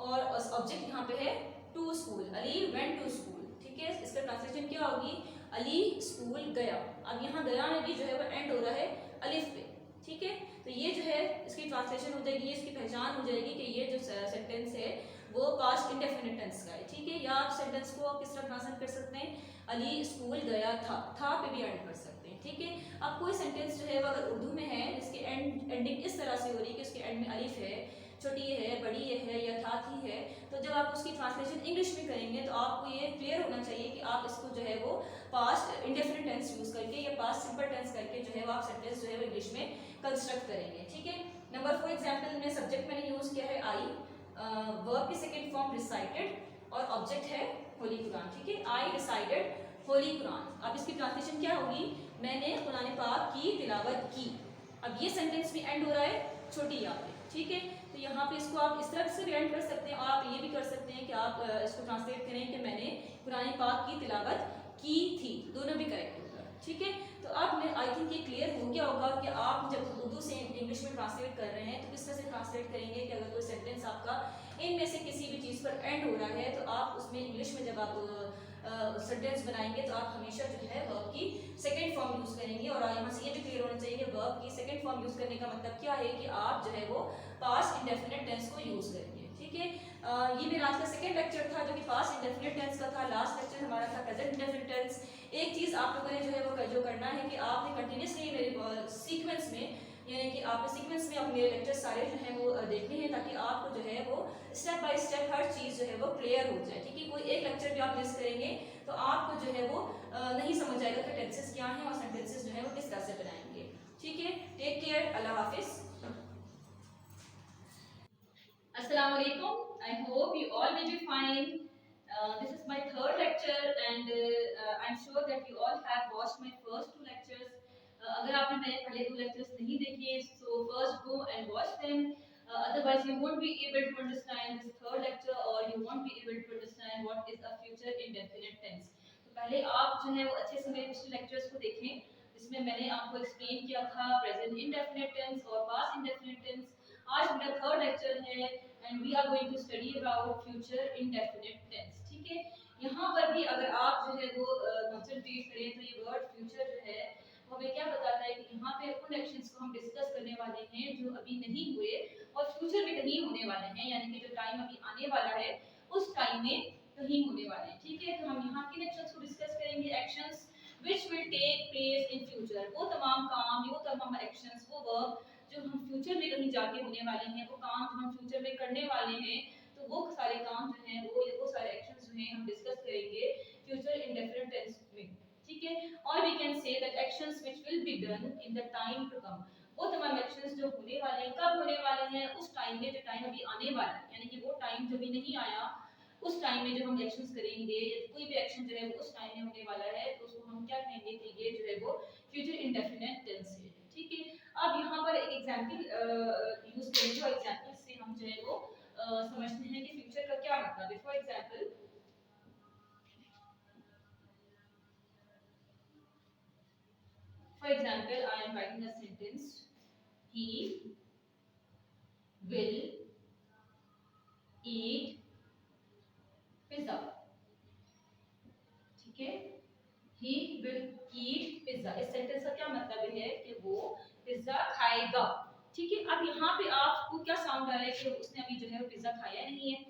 और ऑब्जेक्ट यहाँ पे है to school, Ali went to school. ठीक है, इसका ट्रांसलेशन क्या होगी, अली स्कूल गया। अब यहाँ गया में भी जो है वो एंड हो रहा है अलिफ पे। ठीक है, तो ये जो है इसकी ट्रांसलेशन हो जाएगी, ये इसकी पहचान हो जाएगी कि ये जो सेंटेंस है वो पास्ट इंडेफिनिट टेंस का है। ठीक है, या आप सेंटेंस को किस तरह ट्रांसलेट कर सकते हैं, अली स्कूल गया था पे भी एंड कर सकते हैं। ठीक है, अब कोई सेंटेंस जो है वो अगर उर्दू में है जिसकी एंडिंग इस तरह से हो रही है कि उसके एंड में अलिफ है, छोटी ये है, बड़ी ये है या था थी है, तो जब आप उसकी ट्रांसलेशन इंग्लिश में करेंगे तो आपको ये क्लियर होना चाहिए कि आप इसको जो है वो पास्ट इंडेफिनिट टेंस यूज करके या पास्ट सिंपल टेंस करके जो है वो आप सेंटेंस जो है वो इंग्लिश में कंस्ट्रक्ट करेंगे। ठीक है, नंबर 4 एग्जाम्पल में सब्जेक्ट मैंने यूज किया है आई, वर्ब की सेकेंड फॉर्म रिसाइटेड, और ऑब्जेक्ट है होली कुरान, ठीक है। आई रिसाइटेड होली कुरान, अब इसकी ट्रांसलेशन क्या होगी, मैंने कुरान पाक की तिलावत की। अब ये सेंटेंस भी एंड हो रहा है छोटी या पे, ठीक है। तो यहाँ पे इसको आप इस तरह से भी एंड कर सकते हैं और आप ये भी कर सकते हैं कि आप इसको ट्रांसलेट करें कि मैंने कुरान पाक की तिलावत की थी, दोनों भी करेक्ट होगा, ठीक है। तो अब मैं आई थिंक ये क्लियर हो गया होगा कि आप जब उर्दू से इंग्लिश में ट्रांसलेट कर रहे हैं तो किस तरह से ट्रांसलेट करेंगे कि अगर कोई सेंटेंस आपका इनमें से किसी भी चीज़ पर एंड हो रहा है तो आप उसमें इंग्लिश में जब आप सेंटेंस बनाएंगे तो आप हमेशा जो है वर्ब की सेकंड फॉर्म यूज़ करेंगे। और यहाँ से ये भी क्लियर होना चाहिए कि वर्ब की सेकंड फॉर्म यूज़ करने का मतलब क्या है कि आप जो है वो पास्ट इंडेफिनिट टेंस को यूज़ करेंगे, ठीक है। ये मेरा आज का सेकंड लेक्चर था जो कि पास्ट इंडेफिनिट टेंस का था। लास्ट लेक्चर हमारा था प्रेजेंट इंडेफिनिट टेंस। एक चीज़ आप लोगों ने जो है वो जो करना है कि आपने कंटिन्यूसली मेरे सीक्वेंस में, यानी कि आपने सीक्वेंस में अपने लेक्चर सारे जो हैं वो देखने हैं ताकि आपको जो है वो स्टेप बाय स्टेप हर चीज़ जो है वो क्लियर हो जाए, ठीक है। कोई एक लेक्चर भी आप मिस करेंगे तो आपको जो है वो नहीं समझ आएगा कि टेंसेस क्या हैं और सेंटेंसेस जो है वो किस तरह से बनाएंगे, ठीक है। टेक केयर, अल्लाह हाफिज, अस्सलाम वालेकुम। I hope you all will be fine. This is my third lecture and I'm sure that you all have watched my first two lectures. अगर आपने मेरे पहले दो lectures नहीं देखे so first go and watch them. Otherwise you won't be able to understand this third lecture or you won't be able to understand what is a future indefinite tense. तो पहले आप जो है वो अच्छे से मेरे पिछले lectures को देखें जिसमें मैंने आपको explain किया था present indefinite tense और past indefinite tense. आज मेरा थर्ड लेक्चर है and we are going to study about future indefinite tense, ठीक है। यहाँ पर भी अगर आप जो है वो कंसंट्रेट करें तो ये वर्ड फ्यूचर जो है वो हमें क्या बताता है कि यहाँ पे उन एक्शंस को हम डिस्कस करने वाले हैं जो अभी नहीं हुए और फ्यूचर में कहीं होने वाले हैं, यानी कि जो टाइम अभी आने वाला है उस टाइम में कहीं होने वाले हैं, ठीक है। तो हम यहाँ किन एक्शंस को डिस्कस करेंगे, actions which will take place in future, वो तमाम काम, वो तमाम एक्शंस, वो वर्ब जो हम फ्यूचर में कहीं जाके होने वाले हैं, वो काम जो हम फ्यूचर में करने वाले हैं, तो वो सारे काम जो हैं वो सारे एक्शंस जो हैं हम डिस्कस करेंगे फ्यूचर इंडेफिनिट टेंस में, ठीक है। और we can say that actions which will be done in the time to come, वो तमाम एक्शंस जो होने वाले हैं, कब होने वाले हैं, उस टाइम में जो टाइम अभी आने वाला है, यानी कि वो टाइम जो अभी नहीं आया उस टाइम में जो हम एक्शंस करेंगे या कोई भी एक्शन जो है वो उस टाइम में होने वाला है तो उसको हम क्या कहेंगे कि ये जो है वो फ्यूचर इंडेफिनिट टेंस है, ठीक है। अब यहाँ पर एक एग्जांपल यूज करेंगे और एग्जांपल से हम जो है वो समझते हैं कि फ्यूचर का क्या मतलब है। For example I am writing a sentence, he will eat pizza, ठीक है। he will eat pizza, इस सेंटेंस का क्या मतलब है कि वो पिज्जा खाएगा, ठीक है। अब यहाँ पे आपको क्या साउंड आ रहा है कि उसने अभी जो है वो पिज्जा खाया नहीं है,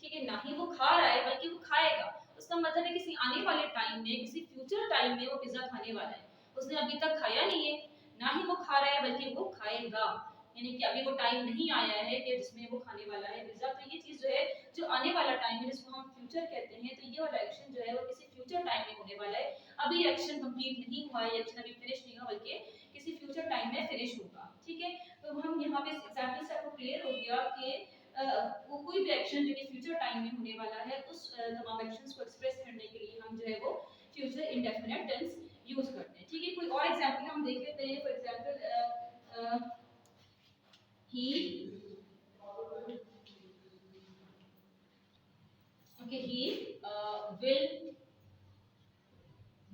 ठीक है, ना ही वो खा रहा है बल्कि वो खाएगा। उसका मतलब है किसी आने वाले टाइम में, किसी फ्यूचर टाइम में वो पिज्जा खाने वाला है। उसने अभी तक खाया नहीं है, ना ही वो खा रहा है बल्कि वो खाएगा, यानी कि अभी वो टाइम नहीं आया है कि जिसमें वो खाने वाला है पिज्जा। तो ये चीज जो है जो आने वाला टाइम है जिसको हम फ्यूचर कहते हैं, तो ये वाला एक्शन जो है वो किसी फ्यूचर टाइम में होने वाला है। अभी एक्शन कंप्लीट नहीं हुआ है, एक्शन अभी फिनिश नहीं हुआ बल्कि किसी फ्यूचर टाइम में फिनिश होगा, ठीक है। तो हम यहाँ पे इस एग्जांपल से आपको क्लियर हो गया कि वो कोई भी एक्शन जो कि फ्यूचर टाइम में होने वाला है उस तमाम एक्शंस को एक्सप्रेस करने के लिए हम जो है वो फ्यूचर इंडेफिनिट टेंस यूज करते हैं, ठीक है। कोई और एग्जांपल हम देख लेते हैं। For example he will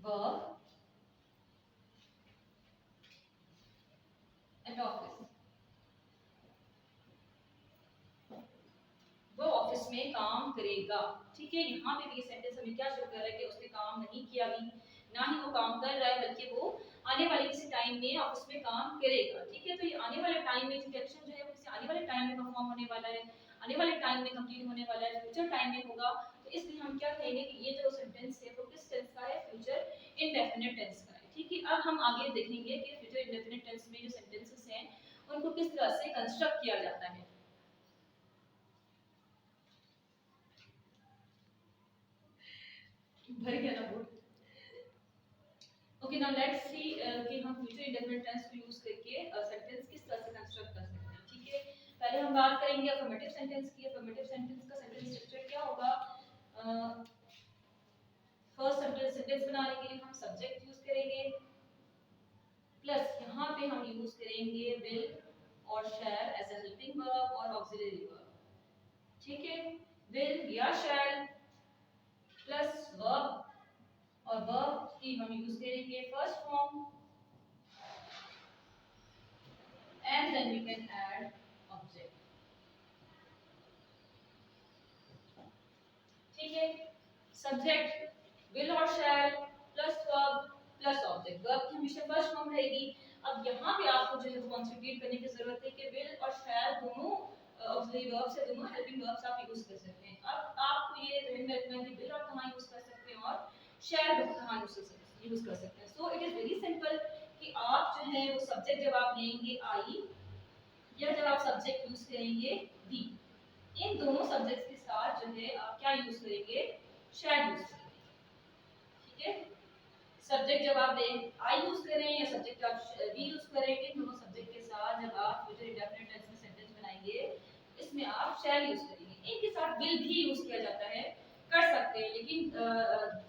work at office, वो ऑफिस में काम करेगा, ठीक है। यहाँ पे भी सेंटेंस हमें क्या शो कर रहा है कि उसने काम नहीं किया अभी, ना ही वो काम कर रहा है बल्कि वो आने वाले किसी टाइम में ऑफिस में काम करेगा, ठीक है। तो ये आने वाले टाइम में जो एक्शन जो है वो किसी आने वाले टाइम में परफॉर्म होने वाला है, आने वाले टाइम में कंप्लीट होने वाला है, फ्यूचर टाइम में होगा। तो इसलिए हम क्या कहेंगे कि ये जो सेंटेंस है वो किस टेंस का है, फ्यूचर इंडेफिनिट टेंस का है, ठीक है। अब हम आगे देखेंगे कि फ्यूचर इंडेफिनिट टेंस में जो सेंटेंसेस हैं उनको किस तरह से कंस्ट्रक्ट किया जाता है। भर गया ना board. Okay, now let's see कि हम फ्यूचर इंडेफिनिट टेंस को यूज करके सेंटेंस किस तरह से कंस्ट्रक्ट कर सकते हैं, ठीक है। पहले हम बात करेंगे अफर्मेटिव सेंटेंस की। अफर्मेटिव सेंटेंस का सेंटेंस स्ट्रक्चर क्या होगा, फर्स्ट सेंटेंस बनाने के लिए हम सब्जेक्ट यूज करेंगे, प्लस यहाँ पे हम यूज करेंगे विल और shall as a helping verb और ऑक्सिलरी वर्ब। ठीक है, विल या शैल प्लस वर्ब, और वर्ब की हम यूज करेंगे first form, and then we can add object. ठीक है, सब्जेक्ट विल और shall plus verb plus object. Verb की हमेशा फर्स्ट फॉर्म रहेगी। अब यहाँ पे आपको जो है कॉन्सेंट्रेट करने की जरूरत है कि विल और शैल दोनों ऑक्सिलरी वर्ब्स है, दोनों हेल्पिंग वर्ब्स आप यूज कर सकते हैं। अब आपको ये ध्यान रखना है कि विल आप कहाँ यूज कर सकते हैं और शैल कहाँ यूज कर सकते हैं। So it is very simple कि आप जो है वो सब्जेक्ट जब आप लेंगे आई, या जब आप सब्जेक्ट यूज करेंगे दी, इन दोनों सब्जेक्ट्स के साथ जो है आप क्या यूज करेंगे, शैल यूज करेंगे। ठीक है, सब्जेक्ट जब आप आई यूज करें या सब्जेक्ट आप वी यूज करें, इन दोनों सब्जेक्ट के साथ जब आप फ्यूचर इंडेफिनिट टेंस में सेंटेंस बनाएंगे, इसमें आप शैल यूज करेंगे। इनके साथ विल भी यूज किया जाता है, कर सकते हैं, लेकिन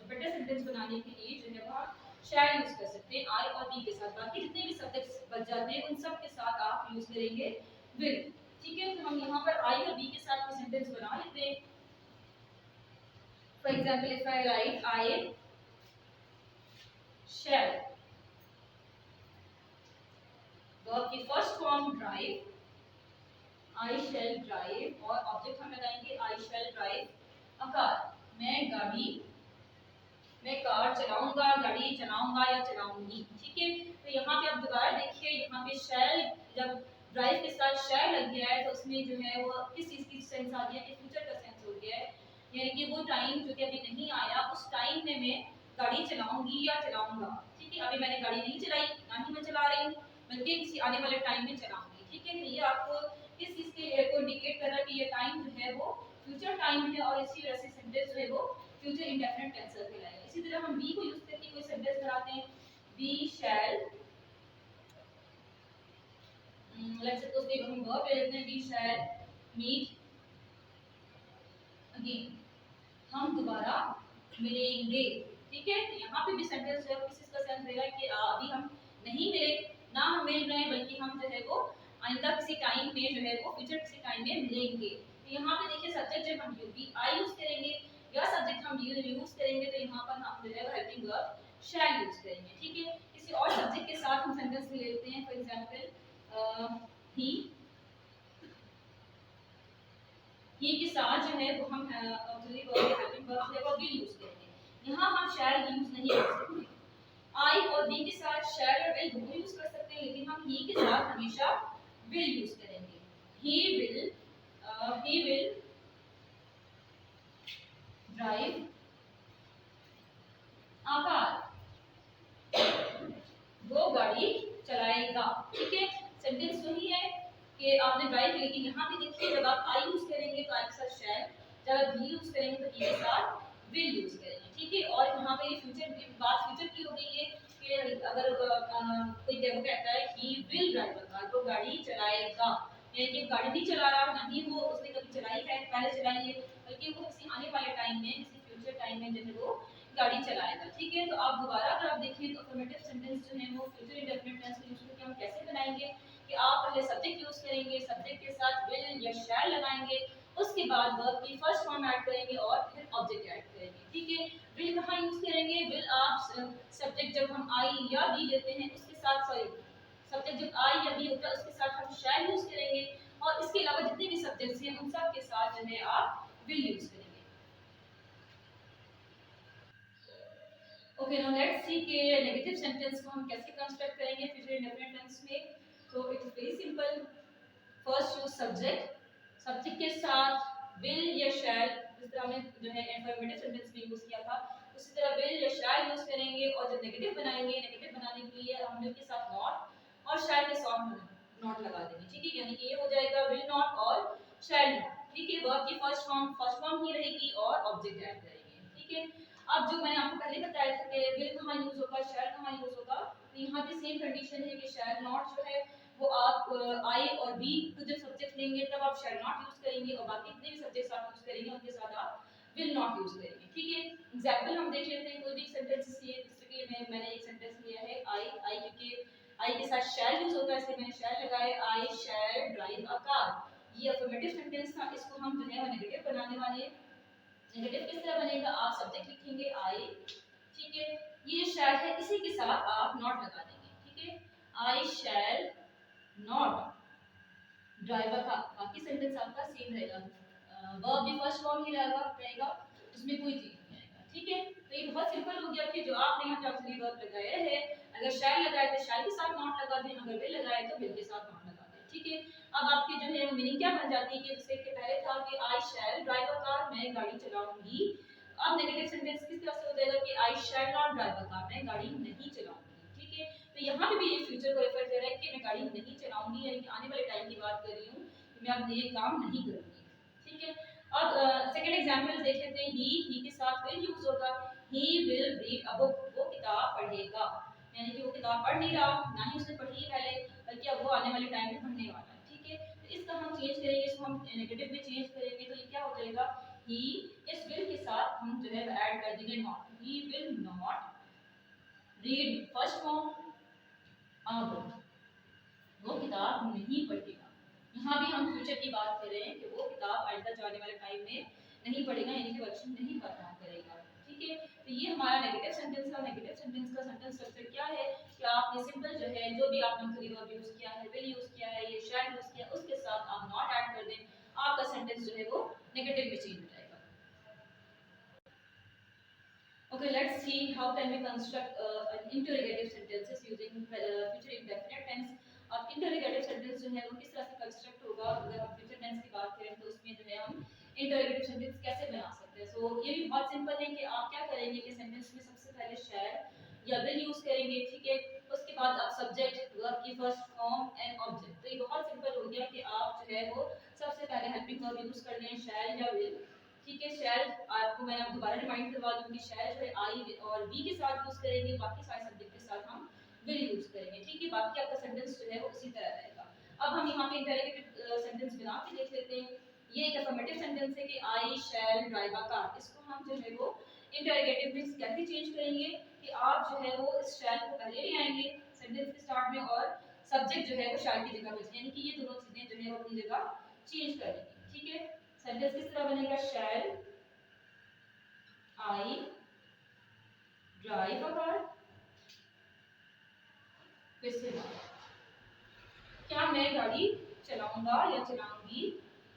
बेटर सेंटेंस बनाने के लिए जो है वो शैल यूज कर सकते हैं आई और वी के साथ। बाकी जितने भी सब्जेक्ट्स बच जाते हैं उन सब के साथ आप यूज करेंगे विल। ठीक है, तो हम यहाँ पर आई और बी के साथ कोई सेंटेंस बना लेते हैं। For example if I write I shall, verb की first form drive, I shall drive, और ऑब्जेक्ट हम लगाएंगे I shall drive a car, मैं कार चलाऊंगा, गाड़ी चलाऊंगा या चलाऊंगी। ठीक है, तो यहाँ पे आप दोबारा देखिए, यहाँ पे शैल जब ड्राइव के साथ शैल लग गया है तो उसमें जो है वो किस चीज की सेंस आ गया है, फ्यूचर का सेंस हो गया है, यानी कि वो टाइम जो कि अभी नहीं आया, उस टाइम में मैं गाड़ी चलाऊंगी या चलाऊंगा। ठीक है, अभी मैंने गाड़ी नहीं चलाई, ना ही मैं चला रही हूँ, बल्कि किसी आने वाले टाइम में चलाऊंगी। ठीक है, तो ये आपको किस चीज को इंडिकेट कर रहा है कि ये टाइम जो है वो फ्यूचर टाइम है, और इसी वजह से सेंटेंस जो है वो फ्यूचर इंडेफिनिट टेंस कहलाएगा। इसी तरह हम बी को यूज करके कोई सेंटेंस बनाते हैं, बी शैल, लेट्स सपोज कि हम वर्ब ले लेते हैं, बी शैल मीट अगेन, हम दोबारा मिलेंगे। ठीक है, तो यहाँ पे भी सेंटेंस है किस का सेंस देगा कि अभी हम नहीं मिले, ना हम मिल रहे हैं, बल्कि हम जो है वो आइंदा किसी टाइम में जो है वो फ्यूचर किसी टाइम में मिलेंगे। तो यहाँ पे देखिए सब्जेक्ट जब हम बी आई यूज करेंगे या सब्जेक्ट हम यूज करेंगे, तो यहाँ पर हम जो है हेल्पिंग वर्ब शैल यूज करेंगे। ठीक है, किसी और सब्जेक्ट के साथ हम सेंटेंस ले लेते हैं, फॉर एग्जांपल ही के साथ जो है वो हम ऑक्सिलरी वर्ब या हेल्पिंग वर्ब है वो विल यूज करेंगे। यहाँ हम शैल यूज नहीं कर सकते। आई और बी के साथ शैल और विल दोनों यूज कर सकते हैं, लेकिन हम ही के साथ हमेशा विल यूज करेंगे। He will drive a car, वो गाड़ी चलाएगा। ठीक है, सेंटेंस वही है कि आपने ड्राइव, लेकिन यहाँ पे देखिए जब आप आई यूज करेंगे तो आई के साथ शैल, जब आप भी यूज करेंगे तो ही के साथ विल यूज करेंगे। ठीक है, और यहाँ पे फ्यूचर बात फ्यूचर की हो गई है कि अगर कोई डेमो कहता है he will drive a car, वो गाड़ी चलाएगा, यानी कि गाड़ी नहीं चला रहा, ना ही वो उसने कभी चलाई है, पहले चलाई है, बल्कि वो किसी आने वाले टाइम में, किसी फ्यूचर टाइम में जो है वो गाड़ी चलाएगा। ठीक है, तो आप दोबारा अगर आप देखें तो अफर्मेटिव सेंटेंस जो है वो फ्यूचर इंडेफिनिट टेंस में यूज करके हम कैसे बनाएंगे कि आप पहले सब्जेक्ट यूज करेंगे, सब्जेक्ट के साथ विल या शैल लगाएंगे, उसके बाद वर्ब की फर्स्ट फॉर्म ऐड करेंगे और फिर ऑब्जेक्ट ऐड करेंगे। ठीक है, विल कहाँ यूज करेंगे, विल आप सब्जेक्ट जब हम आई या बी देते हैं उसके साथ, सॉरी सब्जेक्ट जब आई या बी होता है उसके साथ हम शैल यूज करेंगे, और इसके अलावा जितने भी सब्जेक्ट्स हैं उन सब के साथ जो है आप विल यूज करेंगे। ओके, नाउ लेट्स सी कि नेगेटिव सेंटेंस को हम कैसे कंस्ट्रक्ट करेंगे फ्यूचर इंडेफिनिट टेंस में। तो it is very simple, first use subject के साथ विल या शैल, जिस तरह हमने जो है अफर्मेटिव सेंटेंस में यूज किया था उसी तरह विल या शैल यूज करेंगे, और जब नेगेटिव बनाएंगे, नेगेटिव बनाने के लिए हम विल के साथ नॉट और शैल के साथ नॉट लगा देंगे। ठीक है, यानी कि ये हो जाएगा विल नॉट और शैल नॉट। ठीक है, वर्ब की फर्स्ट फॉर्म ही रहेगी और ऑब्जेक्ट ऐड करेंगे। ठीक है, अब जो मैंने आपको पहले बताया था कि विल कहाँ यूज होगा, शैल कहाँ यूज होगा, तो यहाँ पे सेम कंडीशन है कि शैल नॉट जो है वो आप आई और बी को जब सब्जेक्ट लेंगे तब आप शैल नॉट यूज करेंगे, और बाकी जितने भी सब्जेक्ट्स आप यूज करेंगे उनके साथ आप विल नॉट यूज करेंगे। ठीक है, एग्जांपल हम देख लेते हैं कोई भी सेंटेंस लिए, जैसे कि मैंने एक सेंटेंस लिया है आई क्योंकि आई के साथ शैल यूज होता है इसलिए मैंने शैल लगाया, आई शैल ड्राइव अ कार। ये अफर्मेटिव सेंटेंस था, इसको हम जो है नेगेटिव बनाने वाले हैं। नेगेटिव किस तरह बनेगा, आप सब्जेक्ट लिखेंगे आई, ठीक है, ये शैल है इसी के साथ आप नॉट लगा देंगे। ठीक है, I shall not drive a car, बाकी सेंटेंस आपका सेम रहेगा। वर्ब भी फर्स्ट फॉर्म ही रहेगा, उसमें कोई चीज नहीं आएगा। ठीक है, तो ये बहुत सिंपल हो गया कि जो आपने यहाँ पे ऑक्सिलरी वर्ब लगाया है, अगर शैल लगाए तो शैल के साथ नॉट लगा दें, अगर विल लगाए तो विल के साथ नॉट लगा दें। ठीक है, अब आपकी जो है मीनिंग क्या बन जाती है कि जैसे कि पहले था कि I shall drive a car, मैं गाड़ी चलाऊंगी। अब नेगेटिव सेंटेंस किस तरह से हो जाएगा कि I shall not drive a car, मैं गाड़ी नहीं चलाऊंगी। ठीक है, तो यहाँ पे भी ये फ्यूचर को रेफर कर रहा है कि मैं गाड़ी नहीं चलाऊंगी, यानी कि आने वाले टाइम की बात कर रही हूँ, मैं अब ये काम नहीं करूंगी। ठीक है, अब सेकंड एग्जांपल देख लेते हैं। ही के साथ विल यूज होगा, he will read a book, वो किताब पढ़ेगा, यानी कि वो किताब पढ़ नहीं रहा, ना ही उसने पढ़ी पहले, बल्कि अब वो आने वाले टाइम में पढ़ने वाला है। ठीक है, तो इसका हम चेंज करेंगे, इसको हम नेगेटिव में चेंज करेंगे, तो ये क्या हो जाएगा, ही, इस विल के साथ हम जो है ऐड कर देंगे not, he will not read first form a book, वो किताब नहीं पढ़ेगा। यहाँ भी हम फ्यूचर की बात कर रहे हैं कि वो किताब आइंदा जाने वाले टाइम में नहीं पढ़ेगा, यानी कि वर्षन नहीं परफॉर्म करेगा। ठीक है, तो ये हमारा नेगेटिव सेंटेंस का सेंटेंस स्ट्रक्चर क्या है कि आपने सिंपल जो है जो भी आपने ऑक्सिलरी वर्ब यूज किया है, विल यूज किया है, ये शैल यूज किया, उसके साथ आप नॉट ऐड कर दें, आपका सेंटेंस जो है वो नेगेटिव में चेंज हो जाएगा। Okay, let's see how can we construct an interrogative sentences using future indefinite tense। अब interrogative sentence जो है वो किस तरह से कंस्ट्रक्ट होगा, अगर हम future tense की बात करें तो उसमें जो है हम interrogative sentence कैसे बना सकते हैं। So ये भी बहुत सिंपल है कि आप क्या करेंगे कि सेंटेंस में सबसे पहले shall या will यूज करेंगे। ठीक है, उसके बाद आप सब्जेक्ट, वर्ब की फर्स्ट फॉर्म एंड ऑब्जेक्ट। तो ये बहुत सिंपल हो गया कि आप जो है वो सबसे पहले हेल्पिंग वर्ब यूज कर लें shall या will। ठीक है, शैल आपको मैंने अब दोबारा रिमाइंड करवा दूं कि शैल जो है आई और बी के साथ यूज करेंगे, बाकी सारे सब्जेक्ट के साथ हम विल यूज करेंगे। ठीक है, बाकी आपका सेंटेंस जो है वो उसी तरह रहेगा। अब हम यहाँ पे इंटररोगेटिव सेंटेंस बना के देख लेते हैं। ये एक अफर्मेटिव सेंटेंस है कि I shall drive a car, इसको हम जो है वो इंटररोगेटिव में कैसे चेंज करेंगे कि आप जो है वो इस शैल को पहले ले आएंगे सेंटेंस के स्टार्ट में, और सब्जेक्ट जो है वो शैल की जगह पे, यानी कि ये दोनों चीजें जो है वो अपनी जगह चेंज कर लेंगे। ठीक है, सेंटेंस किस तरह बनेगा, शैल आई ड्राइव अ कार, फिर से क्या मैं गाड़ी चलाऊंगा या चलाऊंगी।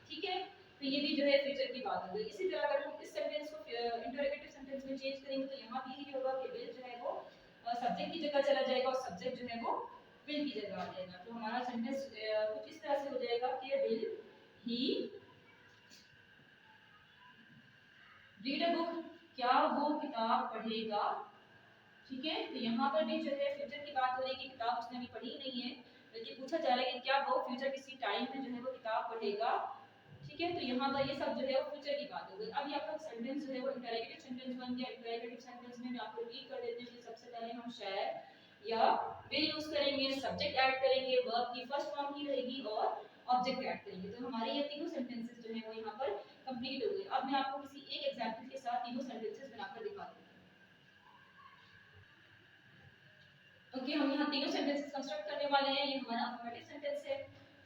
ठीक है, तो ये भी जो है फ्यूचर की बात हो गई। इसी तरह अगर हम इस सेंटेंस को इंटरोगेटिव सेंटेंस में चेंज करेंगे तो यहाँ भी यही होगा कि विल जो है वो सब्जेक्ट की जगह चला जाएगा और सब्जेक्ट जो है वो विल की जगह आ जाएगा। तो हमारा सेंटेंस कुछ इस तरह से हो जाएगा कि will he read a book, क्या वो किताब पढ़ेगा। ठीक है, तो यहाँ पर भी जो है फ्यूचर की बात हो रही है कि किताब उसने अभी पढ़ी नहीं है, बल्कि पूछा जा रहा है कि क्या वो फ्यूचर किसी टाइम में जो है वो किताब पढ़ेगा। ठीक है, तो यहाँ पर ये सब जो है वो फ्यूचर की बात हो गई। अब यहाँ पर सेंटेंस जो है वो इंटररोगेटिव सेंटेंस बन गया। इंटररोगेटिव सेंटेंस में मैं आपको रिपीट कर देती हूँ कि सबसे पहले हम शैल या विल यूज करेंगे, सब्जेक्ट ऐड करेंगे, वर्ब की फर्स्ट फॉर्म ही रहेगी और ऑब्जेक्ट ऐड करेंगे। तो हमारे ये तीनों सेंटेंसेस जो है वो यहाँ पर कंप्लीट हो गए। अब मैं आपको किसी एक एग्जांपल के साथ तीनों सेंटेंसेस बनाकर दिखाती हूँ। ओके, हम यहाँ तीनों सेंटेंसेस कंस्ट्रक्ट करने वाले हैं। ये हमारा अफर्मेटिव सेंटेंस है।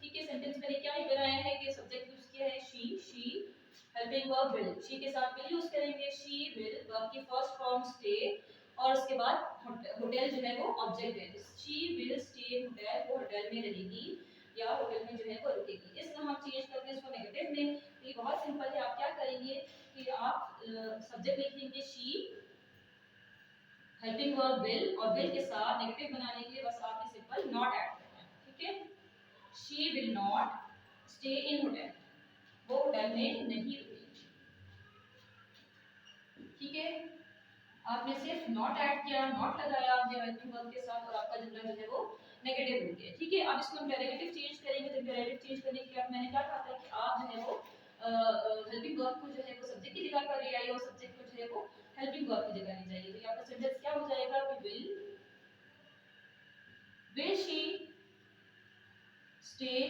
ठीक है, सेंटेंस मैंने क्या ही बनाया है कि सब्जेक्ट यूज किया है she helping verb will, she के साथ विल यूज करेंगे, शी विल वर्ब की फर्स्ट फॉर्म स्टे, और उसके बाद होटल जो है वो ऑब्जेक्ट है, she will stay in hotel, वो होटल में रहेगी या होटल में जो है वो रुकेगी। इसको हम चेंज करते हैं इसको नेगेटिव में। तो ये बहुत सिंपल है, आप क्या करेंगे कि आप सब्जेक्ट लिखेंगे शी हेल्पिंग वर्ब विल, और विल के साथ नेगेटिव बनाने के लिए बस आपने सिंपल नॉट ऐड करना है। ठीक है, she will not stay in hotel, वो होटल में नहीं रुकेगी। ठीक है, आपने सिर्फ नॉट ऐड किया, नॉट लगाया आपने हेल्पिंग वर्ब के साथ, और आपका जुमला जो है वो नेगेटिव हो गया। ठीक है, अब इसको हम इंटररोगेटिव चेंज करेंगे। तो इंटररोगेटिव चेंज करने के लिए मैंने क्या कहा था कि आप जो है वो हेल्पिंग वर्ब को जो है वो सब्जेक्ट की जगह पर ले आइए और सब्जेक्ट को जो है वो हेल्पिंग वर्ब की जगह ले जाइए। तो यहाँ पर सेंटेंस क्या हो जाएगा कि will she stay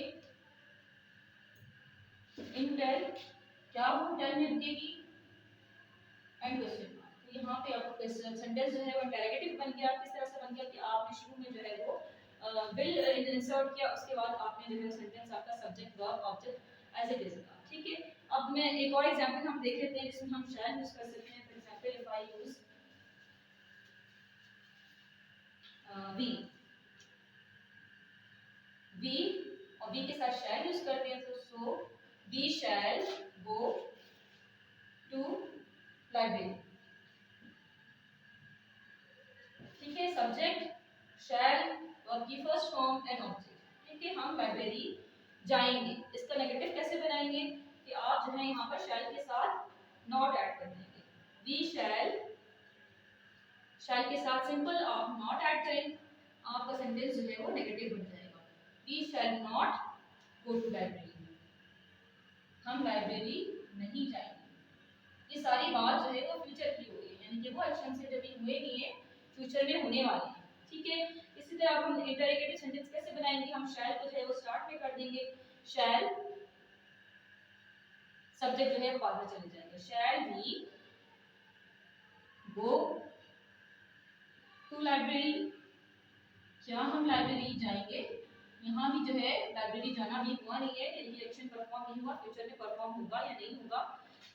in hotel, क्या वो होटल में रुकेगी। And question mark. तो यहाँ पे आपका सेंटेंस जो है वो इंटरोगेटिव बन गया। किस तरह से बन गया कि आपने शुरू में जो है वो विल इंसर्ट किया, उसके बाद आपने जो है सेंटेंस आपका subject verb object as it is रखा। ठीक है, अब मैं एक और एग्जांपल हम देख लेते हैं जिसमें हम शैल यूज कर सकते हैं। For example if I use we और वी के साथ शैल यूज करते हैं, तो so we shall go to library. ठीक है, सब्जेक्ट शैल, वर्ब की फर्स्ट फॉर्म एंड ऑब्जेक्ट। ठीक है, हम लाइब्रेरी जाएंगे। इसका नेगेटिव कैसे बनाएंगे कि आप जो है यहाँ पर शैल के साथ नॉट ऐड कर देंगे। वी शैल के साथ सिंपल आप नॉट ऐड करें, आपका सेंटेंस जो है वो नेगेटिव बन जाएगा। We shall not go to library, हम लाइब्रेरी नहीं जाएंगे। ये सारी बात जो है वो फ्यूचर की हो गई, यानी कि वो एक्शन से जब हुए नहीं है, फ्यूचर में होने वाले हैं। ठीक है, इसी तरह हम इंटरोगेटिव सेंटेंस कैसे बनाएंगे, हम शैल को जो है वो स्टार्ट में कर देंगे। शैल सब्जेक्ट जो है बाद में चले जाएंगे। Shall we go to library, क्या हम लाइब्रेरी जाएंगे। यहाँ भी जो है लाइब्रेरी जाना भी हुआ नहीं है, यानी एक्शन परफॉर्म नहीं हुआ, फ्यूचर में परफॉर्म होगा या नहीं होगा,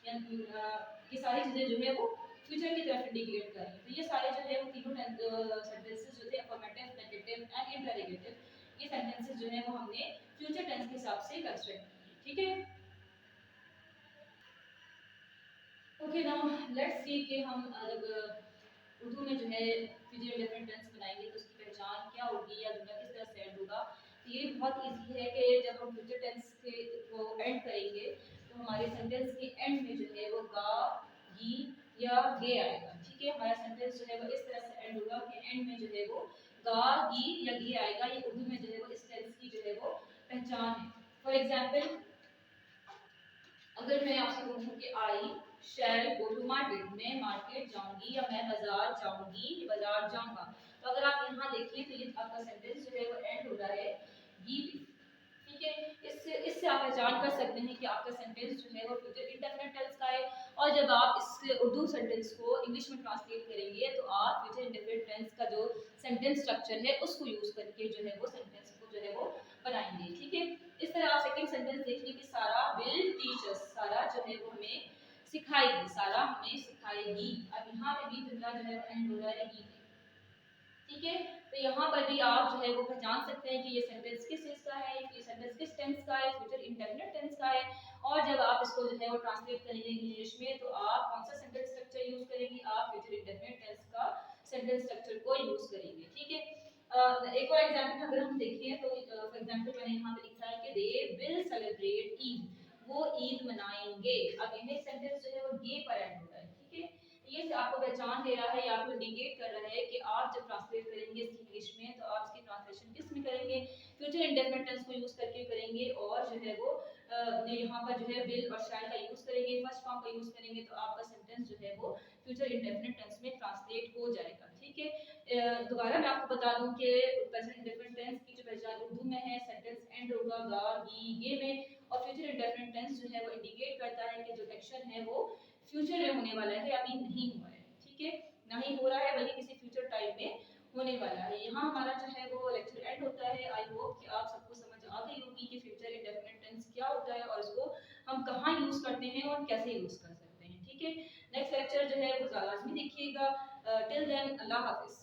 ये सारी चीजें जो है वो फ्यूचर की तरफ इंडिकेट कर रही है। तो ये सारे जो है वो तीनों सेंटेंसेस जो थे अफर्मेटिव, नेगेटिव एंड इंटरोगेटिव, ये सेंटेंसेस जो है वो हमने फ्यूचर टेंस के हिसाब से कंस्ट्रक्ट किए। ठीक है, ओके, नाउ लेट्स सी कि हम उर्दू में जो है फ्यूचर इंडेफिनिट टेंस बनाएंगे तो उसकी पहचान क्या होगी या जुमला किस तरह से एंड होगा। तो ये बहुत इजी है कि जब हम फ्यूचर टेंस के को एंड करेंगे तो हमारे सेंटेंस के एंड में जो है वो गा, गी या गे आएगा। ठीक है, हमारा सेंटेंस जो है वो इस तरह से एंड होगा कि एंड में जो है वो गा, गी या गे आएगा। ये उर्दू में जो है वो इस टेंस की जो है वो पहचान है। फॉर एग्जांपल अगर मैं आपसे कहूँ कि I shell go to market, मैं मार्केट जाऊंगी या मैं बाजार जाऊंगी, बाजार जाऊंगा, तो अगर आप यहाँ देखिए तो ये आपका सेंटेंस जो है वो एंड हो रहा है गी पे। ठीक है, इससे आप पहचान कर सकते हैं कि आपका सेंटेंस जो है वो फ्यूचर इंडेफिनिट टेंस का है। और जब आप इस उर्दू सेंटेंस को इंग्लिश में ट्रांसलेट करेंगे तो आप फ्यूचर इंडेफिनिट टेंस का जो सेंटेंस स्ट्रक्चर है उसको यूज करके जो है वो सेंटेंस को जो है वो बनाएंगे। ठीक है, इस तरह आप सेकंड सेंटेंस देखिए कि सारा विल टीच अस, सारा जो है वो हमें सिखाएगी, सारा हमें सिखाएगी। अब यहाँ पे भी जुमला जो है वो एंड हो रहा है गी। ठीक है, तो यहाँ पर भी आप जो है वो पहचान सकते हैं कि ये सेंटेंस किस चीज का है, ये सेंटेंस किस टेंस का है, फ्यूचर इंडेफिनिट टेंस का है। और जब आप इसको जो है वो ट्रांसलेट करेंगे इंग्लिश में तो आप कौन सा सेंटेंस स्ट्रक्चर यूज करेंगे, आप फ्यूचर इंडेफिनिट टेंस का सेंटेंस स्ट्रक्चर को यूज करेंगे। ठीक है, एक और एग्जांपल अगर हम देखें तो फॉर एग्जांपल मैंने यहाँ पे लिखा है कि दे विल सेलिब्रेट ईद, वो ईद मनाएंगे। अब ये सेंटेंस जो है वो गे पर एंड हो रहा है। ठीक है, ये आपको पहचान दे रहा है या आपको इंडिकेट कर रहा है कि आप जब ट्रांसलेट करेंगे इसकी इंग्लिश में तो आप इसकी ट्रांसलेशन किस में करेंगे, फ्यूचर इंडेफिनिट टेंस को यूज करके करेंगे। और जो है वो यहाँ पर जो है विल और शैल का यूज करेंगे, फर्स्ट फॉर्म का यूज करेंगे, तो आपका सेंटेंस जो है वो फ्यूचर इंडेफिनिट टेंस में ट्रांसलेट हो जाएगा। ठीक है, दोबारा मैं आपको बता दूं कि प्रेजेंट इंडेफिनिट टेंस की जो पहचान उर्दू में है, सेंटेंस एंड होगा गा, गी, गे में। और फ्यूचर इंडेफिनिट टेंस जो है वो इंडिकेट करता है कि जो एक्शन है वो फ्यूचर में होने वाला है, अभी नहीं हुआ है। ठीक है, ना ही हो रहा है बल्कि किसी फ्यूचर टाइम में होने वाला है। यहाँ हमारा जो है वो लेक्चर एंड होता है। आई होप कि आप सबको समझ आ गई होगी कि फ्यूचर इंडेफिनिट टेंस क्या होता है और इसको हम कहाँ यूज करते हैं और कैसे यूज कर सकते हैं। ठीक है, नेक्स्ट लेक्चर जो है वो लाजमी देखिएगा। टिल देन अल्लाह हाफिज।